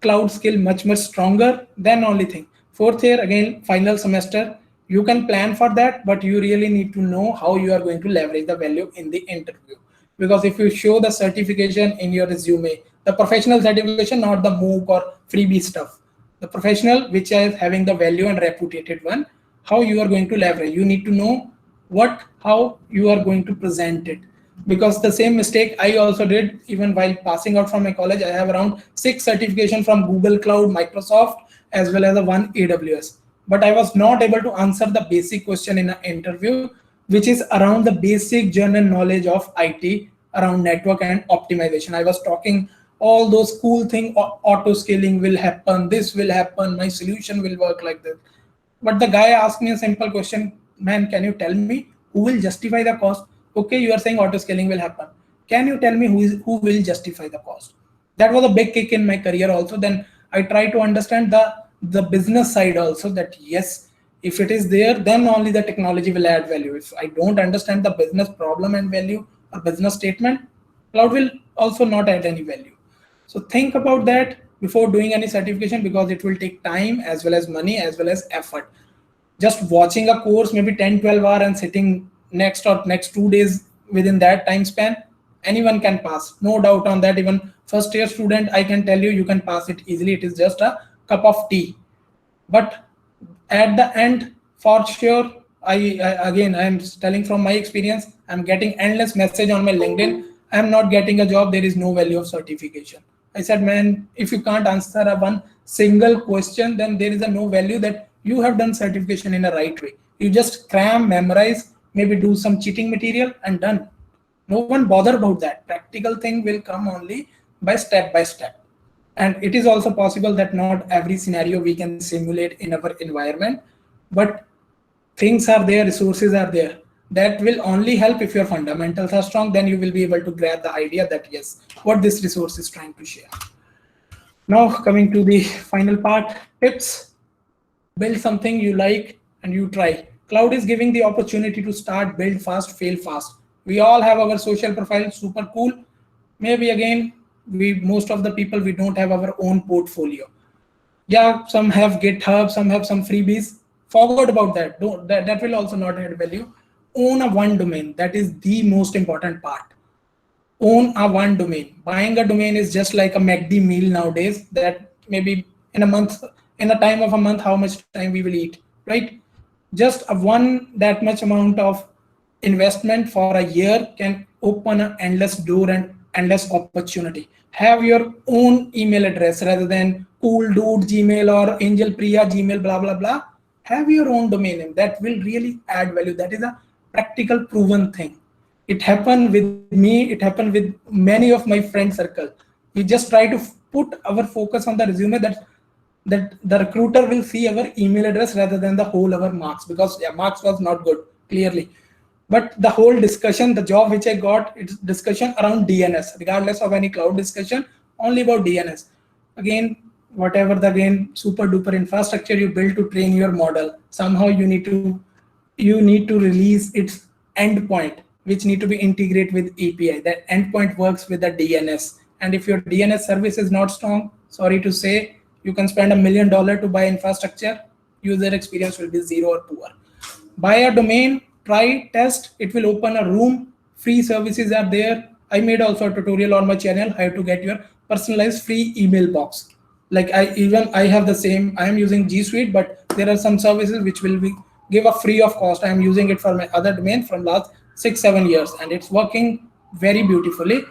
cloud skill much stronger, then only thing. Fourth year again, final semester, you can plan for that, but you really need to know how you are going to leverage the value in the interview. Because if you show the certification in your resume, the professional certification, not the MOOC or freebie stuff, the professional which is having the value and reputed one, how you are going to leverage, you need to know how you are going to present it. Because the same mistake I also did, even while passing out from my college, I have around 6 certification from Google Cloud, Microsoft, as well as the one AWS, but I was not able to answer the basic question in an interview, which is around the basic general knowledge of IT around network and optimization. I was talking all those cool thing, auto scaling will happen, this will happen, my solution will work like this. But the guy asked me a simple question, man, can you tell me who will justify the cost? Okay, you are saying auto scaling will happen. Can you tell me who will justify the cost? That was a big kick in my career also. Then I try to understand the business side also, that yes, if it is there, then only the technology will add value. If I don't understand the business problem and value or business statement, cloud will also not add any value. So think about that before doing any certification, because it will take time as well as money as well as effort. Just watching a course maybe 10-12 hours and sitting next 2 days, within that time span, anyone can pass, no doubt on that. Even first year student, I can tell you, you can pass it easily. It is just a cup of tea. But at the end, for sure, I again, I am telling from my experience, I'm getting endless message on my LinkedIn, I'm not getting a job, there is no value of certification. I said, man, if you can't answer a one single question, then there is a no value that you have done certification in a right way. You just cram, memorize, maybe do some cheating material and done. No one bother about that. Practical thing will come only by step. And it is also possible that not every scenario we can simulate in our environment, but things are there, resources are there. That will only help if your fundamentals are strong. Then you will be able to grab the idea that yes, what this resource is trying to share. Now coming to the final part, tips. Build something you like and you try. Cloud is giving the opportunity to start, build fast, fail fast. We all have our social profile, super cool. Maybe again, most of the people, we don't have our own portfolio. Yeah, some have GitHub, some have some freebies. Forget about that. That will also not add value. Own a one domain. That is the most important part. Own a one domain. Buying a domain is just like a McD meal nowadays, that maybe in a month, in a time of a month, how much time we will eat, right? Just a one that much amount of investment for a year can open an endless door and endless opportunity. Have your own email address rather than cool dude Gmail or Angel Priya Gmail, blah blah blah. Have your own domain name. That will really add value. That is a practical proven thing. It happened with me, it happened with many of my friend circle. We just try to put our focus on the resume, that the recruiter will see our email address rather than the whole our marks, because yeah, marks was not good clearly. But the whole discussion, the job which I got, it's discussion around DNS, regardless of any cloud discussion, only about DNS. Again, whatever the super duper infrastructure you build to train your model, somehow you need to release its endpoint, which need to be integrated with API. That endpoint works with the DNS. And if your DNS service is not strong, sorry to say, you can spend $1 million to buy infrastructure, user experience will be zero or poor. Buy a domain, try, test, it will open a room Free services are there. I made also a tutorial on my channel how to get your personalized free email box. Like I have the same. I am using G Suite, but there are some services which will be give a free of cost. I am using it for my other domain from last 6-7 years, and it's working very beautifully.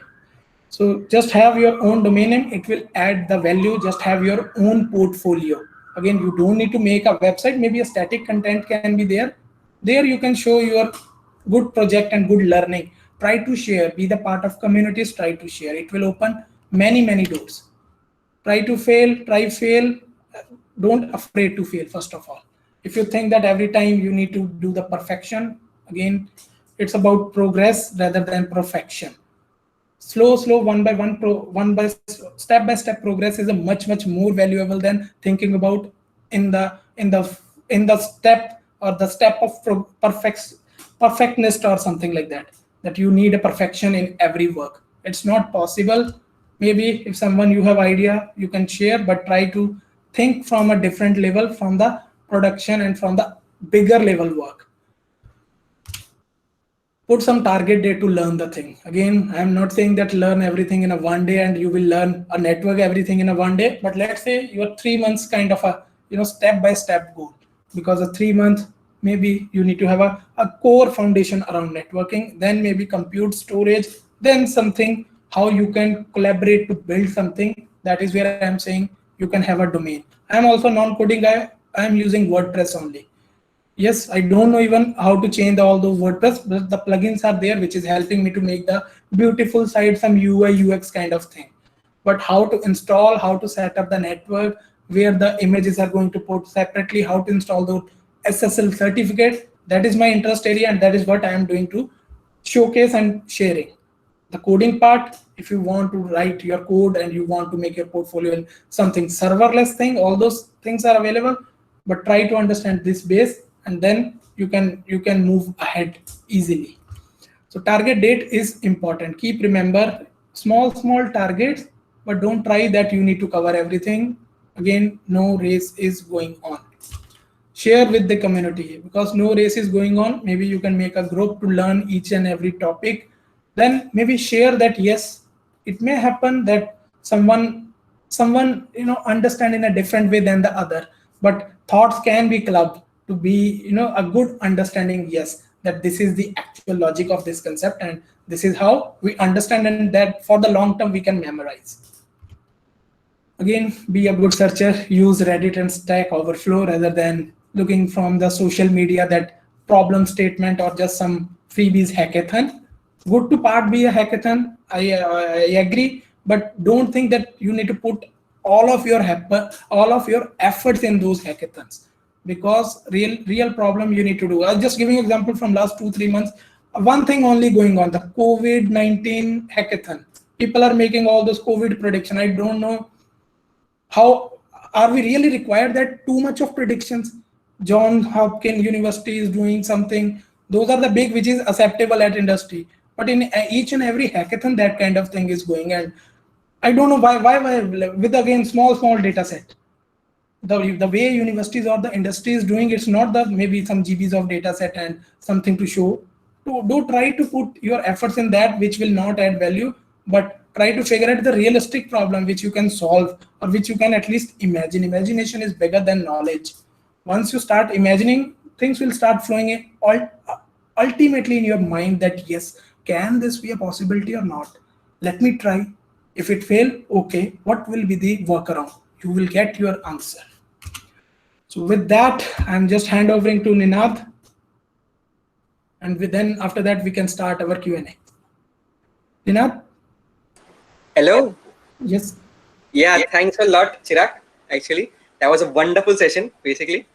So just have your own domain name. It will add the value. Just have your own portfolio. Again, you don't need to make a website. Maybe a static content can be there. There you can show your good project and good learning. Try to share. Be the part of communities. Try to share. It will open many doors. Try to fail. Try fail. Don't afraid to fail. First of all, if you think that every time you need to do the perfection, again, it's about progress rather than perfection. Slow one by step progress is a much more valuable than thinking about in the step or the step of perfectness or something like that, that you need a perfection in every work. It's not possible. Maybe if someone you have idea, you can share, but try to think from a different level, from the production and from the bigger level work. Put some target date to learn the thing. Again, I'm not saying that learn everything in a one day and you will learn a network everything in a one day, but let's say your 3 months kind of a step-by-step goal. Because a 3 month, maybe you need to have a core foundation around networking, then maybe compute storage, then something how you can collaborate to build something. That is where I'm saying you can have a domain. I'm also non-coding guy. I'm using WordPress only. Yes, I don't know even how to change all those WordPress, but the plugins are there, which is helping me to make the beautiful site, some UI, UX kind of thing. But how to install, how to set up the network, where the images are going to put separately, how to install the SSL certificate, that is my interest area, and that is what I am doing to showcase and sharing. The coding part, if you want to write your code and you want to make your portfolio in something serverless thing, all those things are available, but try to understand this base, and then you can move ahead easily. So target date is important. Keep remember small targets, but don't try that you need to cover everything. Again, no race is going on. Share with the community, because no race is going on. Maybe you can make a group to learn each and every topic. Then maybe share that yes, it may happen that someone understand in a different way than the other, but thoughts can be clubbed to be a good understanding. Yes, that this is the actual logic of this concept, and this is how we understand, and that for the long term we can memorize. Again, be a good searcher. Use Reddit and Stack Overflow rather than looking from the social media that problem statement or just some freebies hackathon. Good to part be a hackathon. I agree, but don't think that you need to put all of your efforts in those hackathons, because real problem you need to do. I'll just giving example from last 2-3 months. One thing only going on, the COVID-19 hackathon. People are making all those COVID prediction. I don't know how are we really required that too much of predictions. John Hopkins University is doing something. Those are the big which is acceptable at industry. But in each and every hackathon, that kind of thing is going, and I don't know why with again small data set. The way universities or the industry is doing, it's not the maybe some GBs of data set and something to show. Do try to put your efforts in that which will not add value, but try to figure out the realistic problem which you can solve, or which you can at least imagine. Imagination is bigger than knowledge. Once you start imagining, things will start flowing in ultimately in your mind that yes, can this be a possibility or not? Let me try. If it fail, okay, what will be the workaround? You will get your answer. So with that, I'm just handovering to Ninad, and then after that we can start our Q&A. Ninad? Hello. Yes. Yeah, thanks a lot, Chirag. Actually, that was a wonderful session, basically.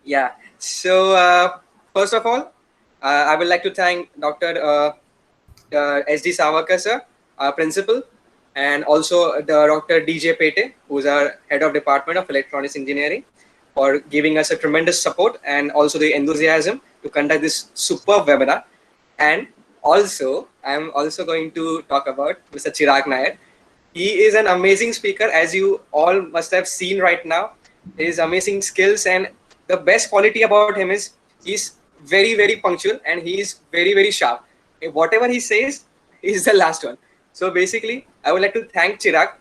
Yeah. So first of all, I would like to thank Dr. SD Savakar sir, our principal, and also the Dr. DJ Pete, who's our head of Department of Electronics Engineering, for giving us a tremendous support and also the enthusiasm to conduct this superb webinar. And also, I'm also going to talk about Mr. Chirag Nair. He is an amazing speaker, as you all must have seen right now. His amazing skills, and the best quality about him is he's very punctual, and he is very sharp. whatever he says is the last one. So basically, I would like to thank Chirag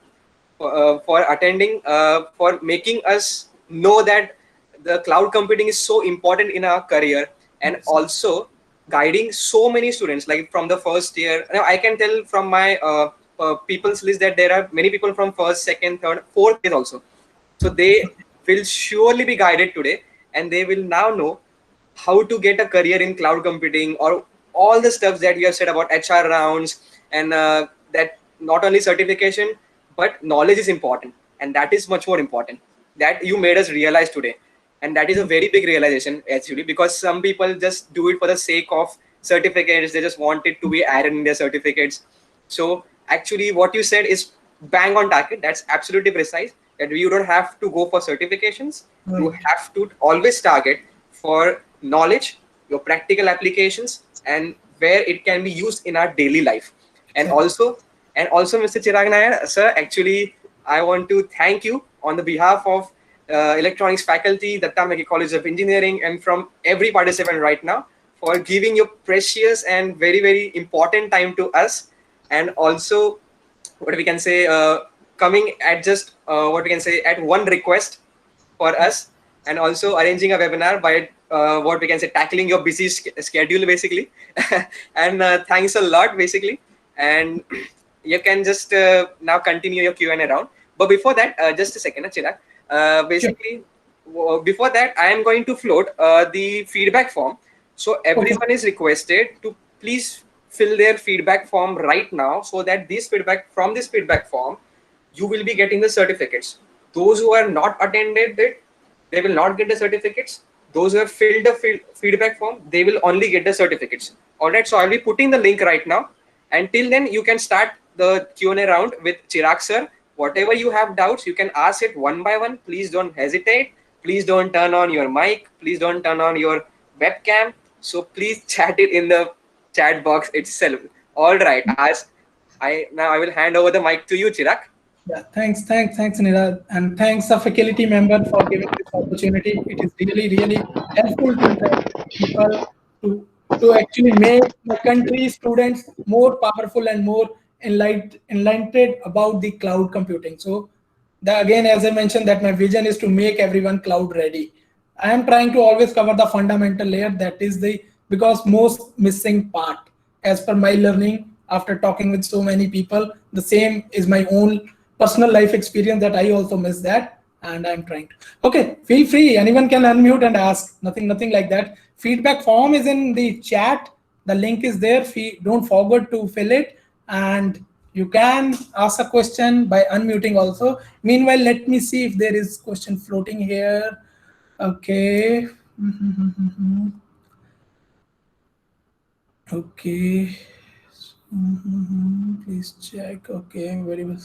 for attending, for making us know that the cloud computing is so important in our career, and also guiding so many students, like from the first year. Now I can tell from my people's list that there are many people from first, second, third, fourth year also. So they will surely be guided today, and they will now know how to get a career in cloud computing, or all the stuff that you have said about HR rounds, and that not only certification but knowledge is important, and that is much more important, that you made us realize today. And that is a very big realization actually, because some people just do it for the sake of certificates. They just want it to be added in their certificates. So actually what you said is bang on target. That's absolutely precise, that you don't have to go for certifications. You have to always target for knowledge, your practical applications, and where it can be used in our daily life. And also Mr. Chirag Nair, sir, actually I want to thank you on the behalf of electronics faculty, Datta Mekki College of Engineering, and from every participant right now, for giving your precious and very, very important time to us. And also, what we can say, coming at just what we can say at one request for us, and also arranging a webinar by what we can say tackling your busy schedule basically. And thanks a lot basically. And you can just now continue your Q&A round. But before that, just a second, Chirag. Basically, before that, I am going to float the feedback form. So everyone is requested to please fill their feedback form right now, so that from this feedback form, you will be getting the certificates. Those who are not attended it, they will not get the certificates. Those who have filled the feedback form, they will only get the certificates. All right. So I'll be putting the link right now. Until then, you can start the Q&A round with Chirag sir. Whatever you have doubts, you can ask it one by one. Please don't hesitate. Please don't turn on your mic. Please don't turn on your webcam. So please chat it in the chat box itself. All right. Now I will hand over the mic to you, Chirag. Yeah, thanks, Niraj, and thanks the faculty member for giving this opportunity. It is really, really helpful to interact with people to actually make the country students more powerful and more enlightened about the cloud computing. So, again, as I mentioned, that my vision is to make everyone cloud ready. I am trying to always cover the fundamental layer, that is because most missing part, as per my learning after talking with so many people. The same is my own personal life experience, that I also miss that, and I'm trying to. Okay, feel free. Anyone can unmute and ask. Nothing like that. Feedback form is in the chat. The link is there. Don't forget to fill it, and you can ask a question by unmuting also. Meanwhile, let me see if there is question floating here. Okay. Okay. Please check. Okay, very well.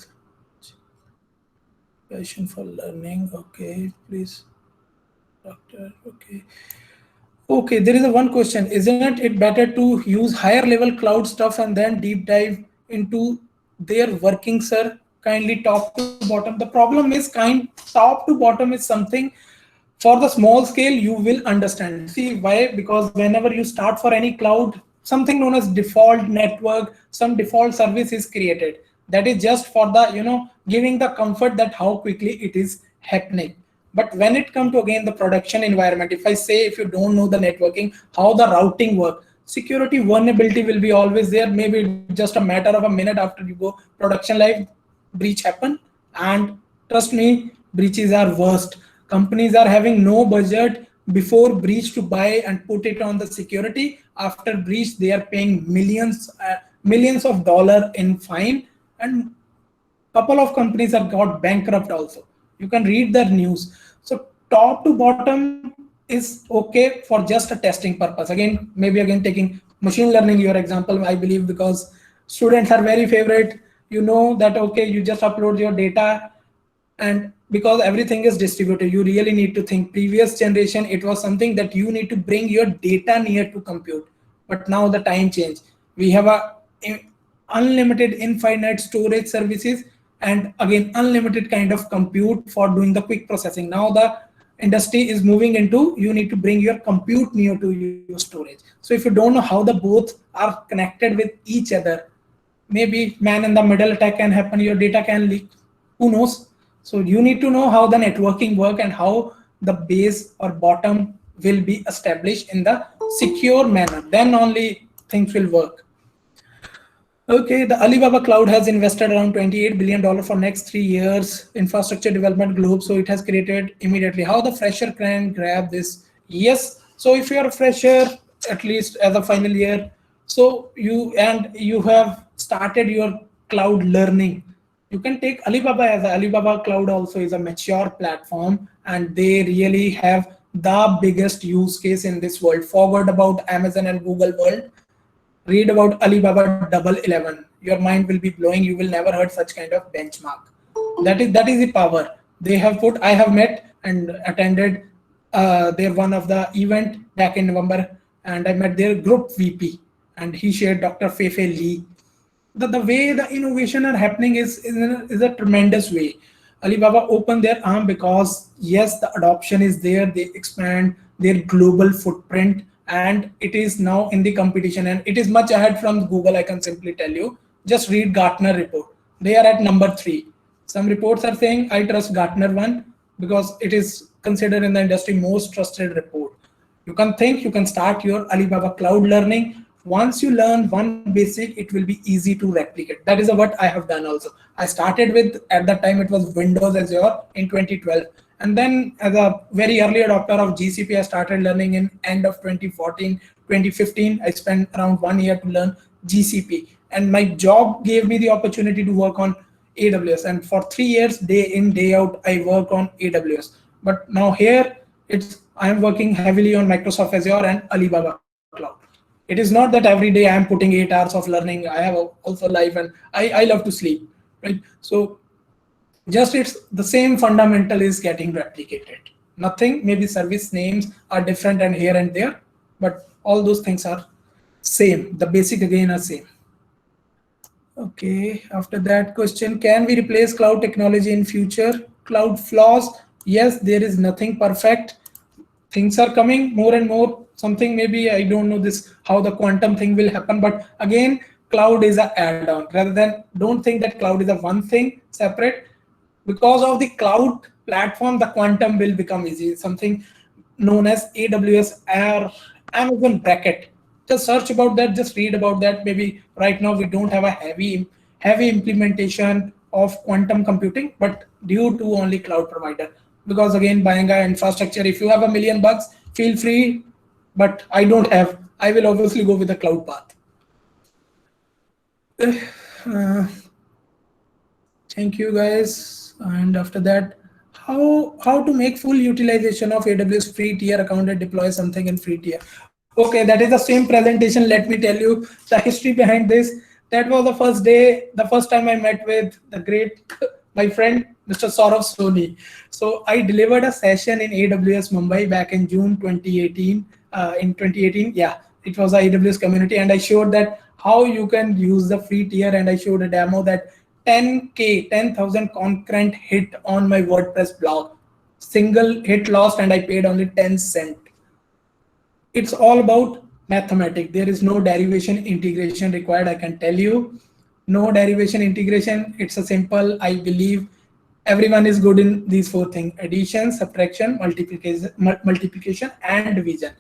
Passion for learning. Okay, please, doctor. Okay, there is a one question. Isn't it better to use higher level cloud stuff and then deep dive into their working, sir? Kindly top to bottom. The problem is top to bottom is something for the small scale you will understand. See why? Because whenever you start for any cloud, something known as default network, some default service is created. That is just for the giving the comfort that how quickly it is happening. But when it comes to again the production environment, if you don't know the networking, how the routing work, security vulnerability will be always there. Maybe just a matter of a minute after you go production live, breach happen. And trust me, breaches are worst. Companies are having no budget before breach to buy and put it on the security. After breach, they are paying millions of dollars in fine, and couple of companies have got bankrupt also. You can read the news. So top to bottom is okay for just a testing purpose. Maybe taking machine learning your example, I believe, because students are very favorite. You know that okay, you just upload your data, and because everything is distributed, you really need to think. Previous generation, it was something that you need to bring your data near to compute. But now the time change. We have a unlimited infinite storage services, and again unlimited kind of compute for doing the quick processing. Now the industry is moving into, you need to bring your compute near to your storage. So if you don't know how the both are connected with each other, maybe man in the middle attack can happen, your data can leak, who knows. So you need to know how the networking work and how the base or bottom will be established in the secure manner, then only things will work. Okay, the Alibaba Cloud has invested around $28 billion for next 3 years infrastructure development globe. So it has created immediately. How the fresher can grab this? Yes. So if you are a fresher, at least as a final year, so you have started your cloud learning, you can take Alibaba. As Alibaba Cloud also is a mature platform, and they really have the biggest use case in this world. Forward about Amazon and Google world, read about Alibaba Double 11. Your mind will be blowing. You will never heard such kind of benchmark. That is the power they have put. I have met and attended their one of the event back in November, and I met their group VP, and he shared Dr. Feifei Li. The way the innovation are happening is a tremendous way. Alibaba opened their arm because yes, the adoption is there. They expand their global footprint, and it is now in the competition, and it is much ahead from Google. I can simply tell you. Just read Gartner report. They are at number 3. Some reports are saying I trust Gartner one because it is considered in the industry most trusted report. You can think, you can start your Alibaba Cloud learning. Once you learn one basic, it will be easy to replicate. That is what I have done also. I started with, at that time it was Windows Azure in 2012. And then as a very early adopter of GCP, I started learning in end of 2014, 2015. I spent around 1 year to learn GCP. And my job gave me the opportunity to work on AWS. And for 3 years, day in, day out, I work on AWS. But now here, I am working heavily on Microsoft Azure and Alibaba Cloud. It is not that every day I am putting 8 hours of learning. I have also life, and I love to sleep, right? So just it's the same fundamental is getting replicated. Nothing, maybe service names are different and here and there, but all those things are same. The basic again are same. Okay, after that question, can we replace cloud technology in future? Cloud flaws? Yes, there is nothing perfect. Things are coming more and more. Something maybe I don't know this how the quantum thing will happen, but again, cloud is an add-on. Rather than don't think that cloud is a one thing separate. Because of the cloud platform, the quantum will become easy. Something known as AWS or Amazon Bracket. Just search about that. Just read about that. Maybe right now we don't have a heavy implementation of quantum computing, but due to only cloud provider. Because again, buying an infrastructure, if you have $1 million, feel free. But I don't have. I will obviously go with the cloud path. Thank you guys. And after that, how to make full utilization of AWS free tier account and deploy something in free tier. Okay, that is the same presentation. Let me tell you the history behind this. That was the first day, the first time I met with the great my friend Mr. Saurav Soni. So I delivered a session in AWS Mumbai back in June 2018. In 2018, yeah, it was a AWS community, and I showed that how you can use the free tier, and I showed a demo that 10,000 concurrent hit on my WordPress blog. Single hit lost, and I paid only 10 cents. It's all about mathematics. There is no derivation integration required. I can tell you, no derivation integration. It's a simple. I believe everyone is good in these 4 things: addition, subtraction, multiplication, and division.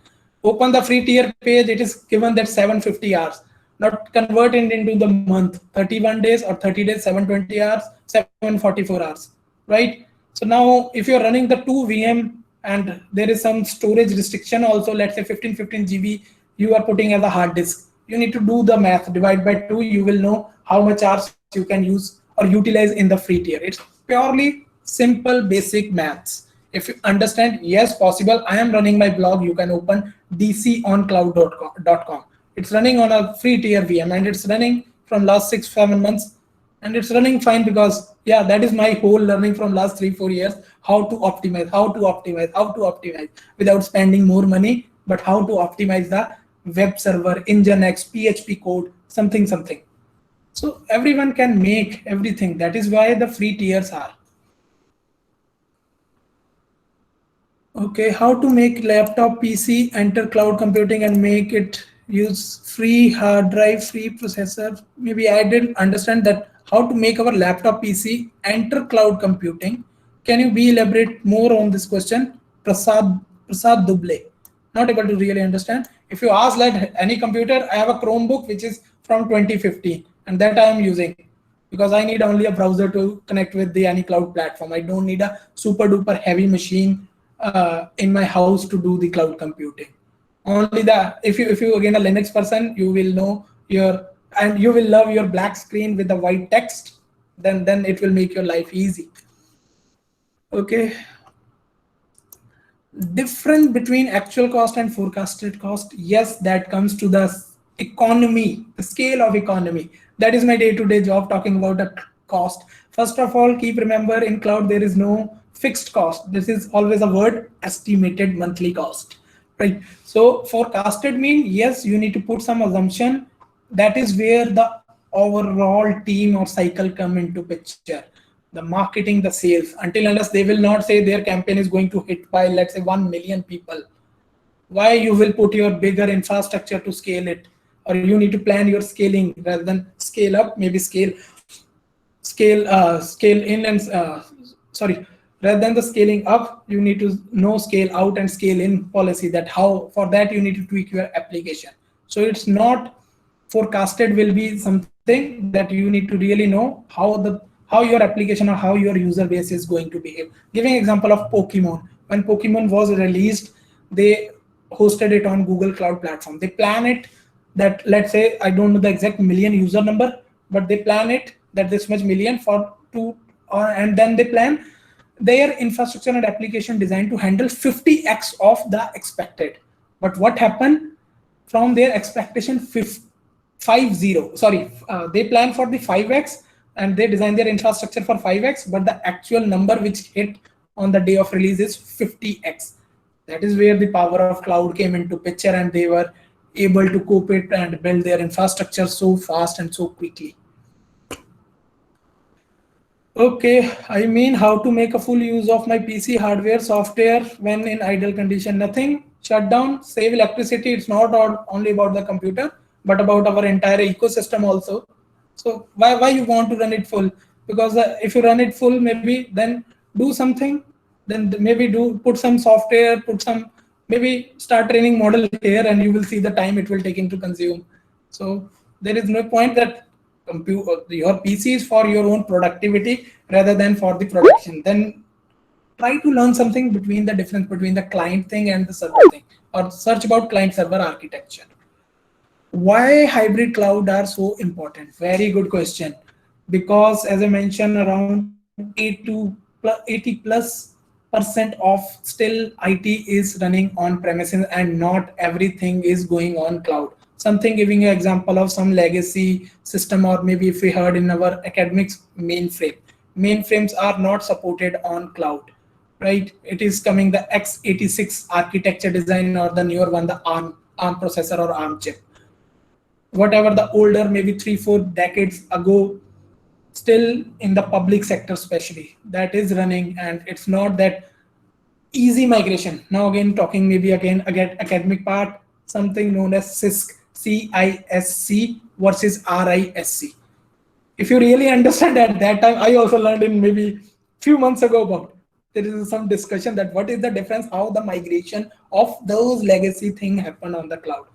Open the free tier page. It is given that 750 hours. Not converted into the month, 31 days or 30 days, 720 hours, 744 hours, right? So now if you're running the 2 VM and there is some storage restriction also, let's say 15 GB you are putting as a hard disk, you need to do the math, divide by 2, you will know how much hours you can use or utilize in the free tier. It's purely simple basic maths. If you understand, yes, possible. I am running my blog. You can open dconcloud.com. It's running on a free tier VM, and it's running from last 6-7 months, and it's running fine because yeah, that is my whole learning from last 3-4 years, how to optimize without spending more money, but how to optimize the web server, Nginx, PHP code, something. So everyone can make everything. That is why the free tiers are. Okay, how to make laptop PC enter cloud computing and make it use free hard drive, free processor. Maybe I didn't understand that how to make our laptop PC enter cloud computing. Can you be elaborate more on this question? Prasad Duble. Not able to really understand. If you ask like any computer, I have a Chromebook which is from 2015 and that I am using because I need only a browser to connect with the any cloud platform. I don't need a super duper heavy machine in my house to do the cloud computing. Only the if you again a Linux person, you will know your and you will love your black screen with the white text. Then it will make your life easy. Okay. Difference between actual cost and forecasted cost. Yes, that comes to the economy, the scale of economy. That is my day-to-day job, talking about the cost. First of all, keep remember in cloud there is no fixed cost. This is always a word, estimated monthly cost, right? So forecasted mean yes, you need to put some assumption. That is where the overall team or cycle come into picture. The marketing, the sales, until unless they will not say their campaign is going to hit by, let's say, 1 million people. Why you will put your bigger infrastructure to scale it, or you need to plan your scaling rather than scale up, maybe scale in and sorry, rather than the scaling up, you need to know scale out and scale in policy. That how for that you need to tweak your application. So it's not forecasted will be something that you need to really know how your application or how your user base is going to behave. Giving example of Pokemon. When Pokemon was released, they hosted it on Google Cloud Platform. They plan it that, let's say, I don't know the exact million user number, but they plan it that this much million for two, and then they plan their infrastructure and application designed to handle 50x of the expected. But what happened from their expectation 50, they plan for the 5x and they design their infrastructure for 5x, but the actual number which hit on the day of release is 50x. That is where the power of cloud came into picture, and they were able to cope it and build their infrastructure so fast and so quickly. Okay, I mean how to make a full use of my PC hardware software when in idle condition. Nothing, shut down, save electricity. It's not only about the computer, but about our entire ecosystem also. So why you want to run it full? Because if you run it full, maybe then do something, then maybe put some software, maybe start training model here, and you will see the time it will take to consume. So there is no point that your PC is for your own productivity rather than for the production. Then try to learn something between the difference between the client thing and the server thing, or search about client server architecture. Why hybrid cloud are so important? Very good question. Because as I mentioned, around 80+% of still IT is running on premises, and not everything is going on cloud. Something giving an example of some legacy system, or maybe if we heard in our academics, mainframe. Mainframes are not supported on cloud, right? It is coming the x86 architecture design, or the newer one, the ARM processor or ARM chip. Whatever the older, maybe 3-4 decades ago, still in the public sector especially, that is running, and it's not that easy migration. Now again, talking maybe again academic part, something known as CISC versus RISC. If you really understand at that time, I also learned in maybe few months ago about, there is some discussion that what is the difference, how the migration of those legacy thing happened on the cloud.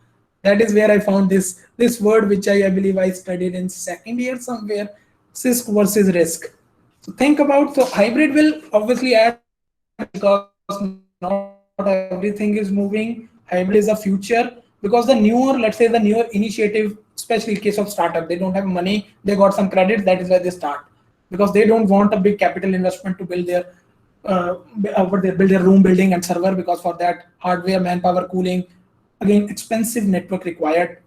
That is where I found this word, which I believe I studied in second year somewhere, CISC versus RISC. So think about, so hybrid will obviously add, because not everything is moving. Hybrid is a future, because the newer, let's say the newer initiative, especially in case of startup, they don't have money, they got some credits, that is why they start, because they don't want a big capital investment to build their room building and server, because for that hardware, manpower, cooling, again expensive network required.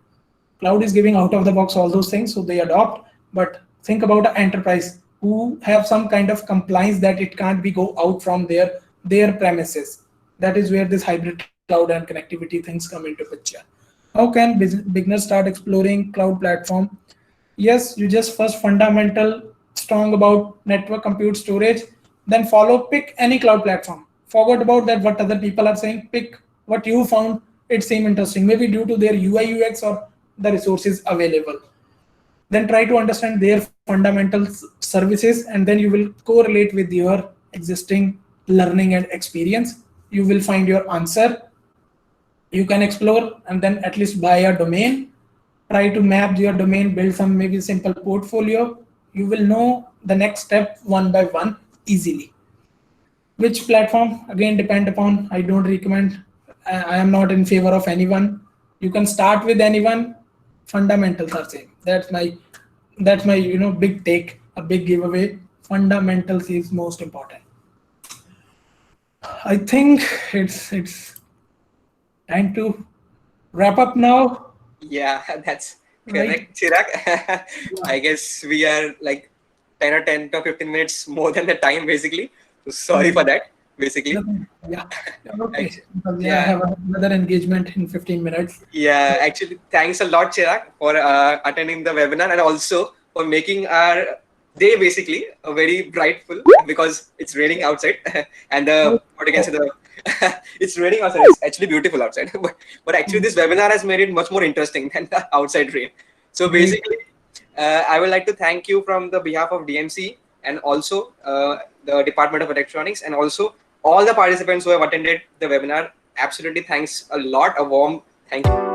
Cloud is giving out of the box all those things, so they adopt. But think about an enterprise who have some kind of compliance that it can't be go out from their premises. That is where this hybrid cloud and connectivity things come into picture. How can beginners start exploring cloud platform? Yes, you just first fundamental strong about network, compute, storage, then pick any cloud platform. Forget about that what other people are saying. Pick what you found it seem interesting, maybe due to their UI UX or the resources available. Then try to understand their fundamental services, and then you will correlate with your existing learning and experience. You will find your answer. You can explore and then at least buy a domain. Try to map your domain, build some maybe simple portfolio. You will know the next step one by one easily. Which platform again depend upon. I don't recommend. I am not in favor of anyone. You can start with anyone. Fundamentals are same. That's my big take, a big giveaway. Fundamentals is most important. I think it's time to wrap up now. Yeah, that's Right. correct, Chirag. I guess we are like 10 to 15 minutes more than the time, basically. So sorry for that, basically. Yeah. Okay. Actually, Because, I yeah. have another engagement in 15 minutes. Yeah, actually, thanks a lot, Chirag, for attending the webinar and also for making our day basically very brightful because it's raining outside and what you can say it's raining outside. It's actually beautiful outside, but actually this webinar has made it much more interesting than the outside rain. So basically, I would like to thank you from the behalf of DMC and also the Department of Electronics and also all the participants who have attended the webinar. Absolutely, thanks a lot. A warm thank you.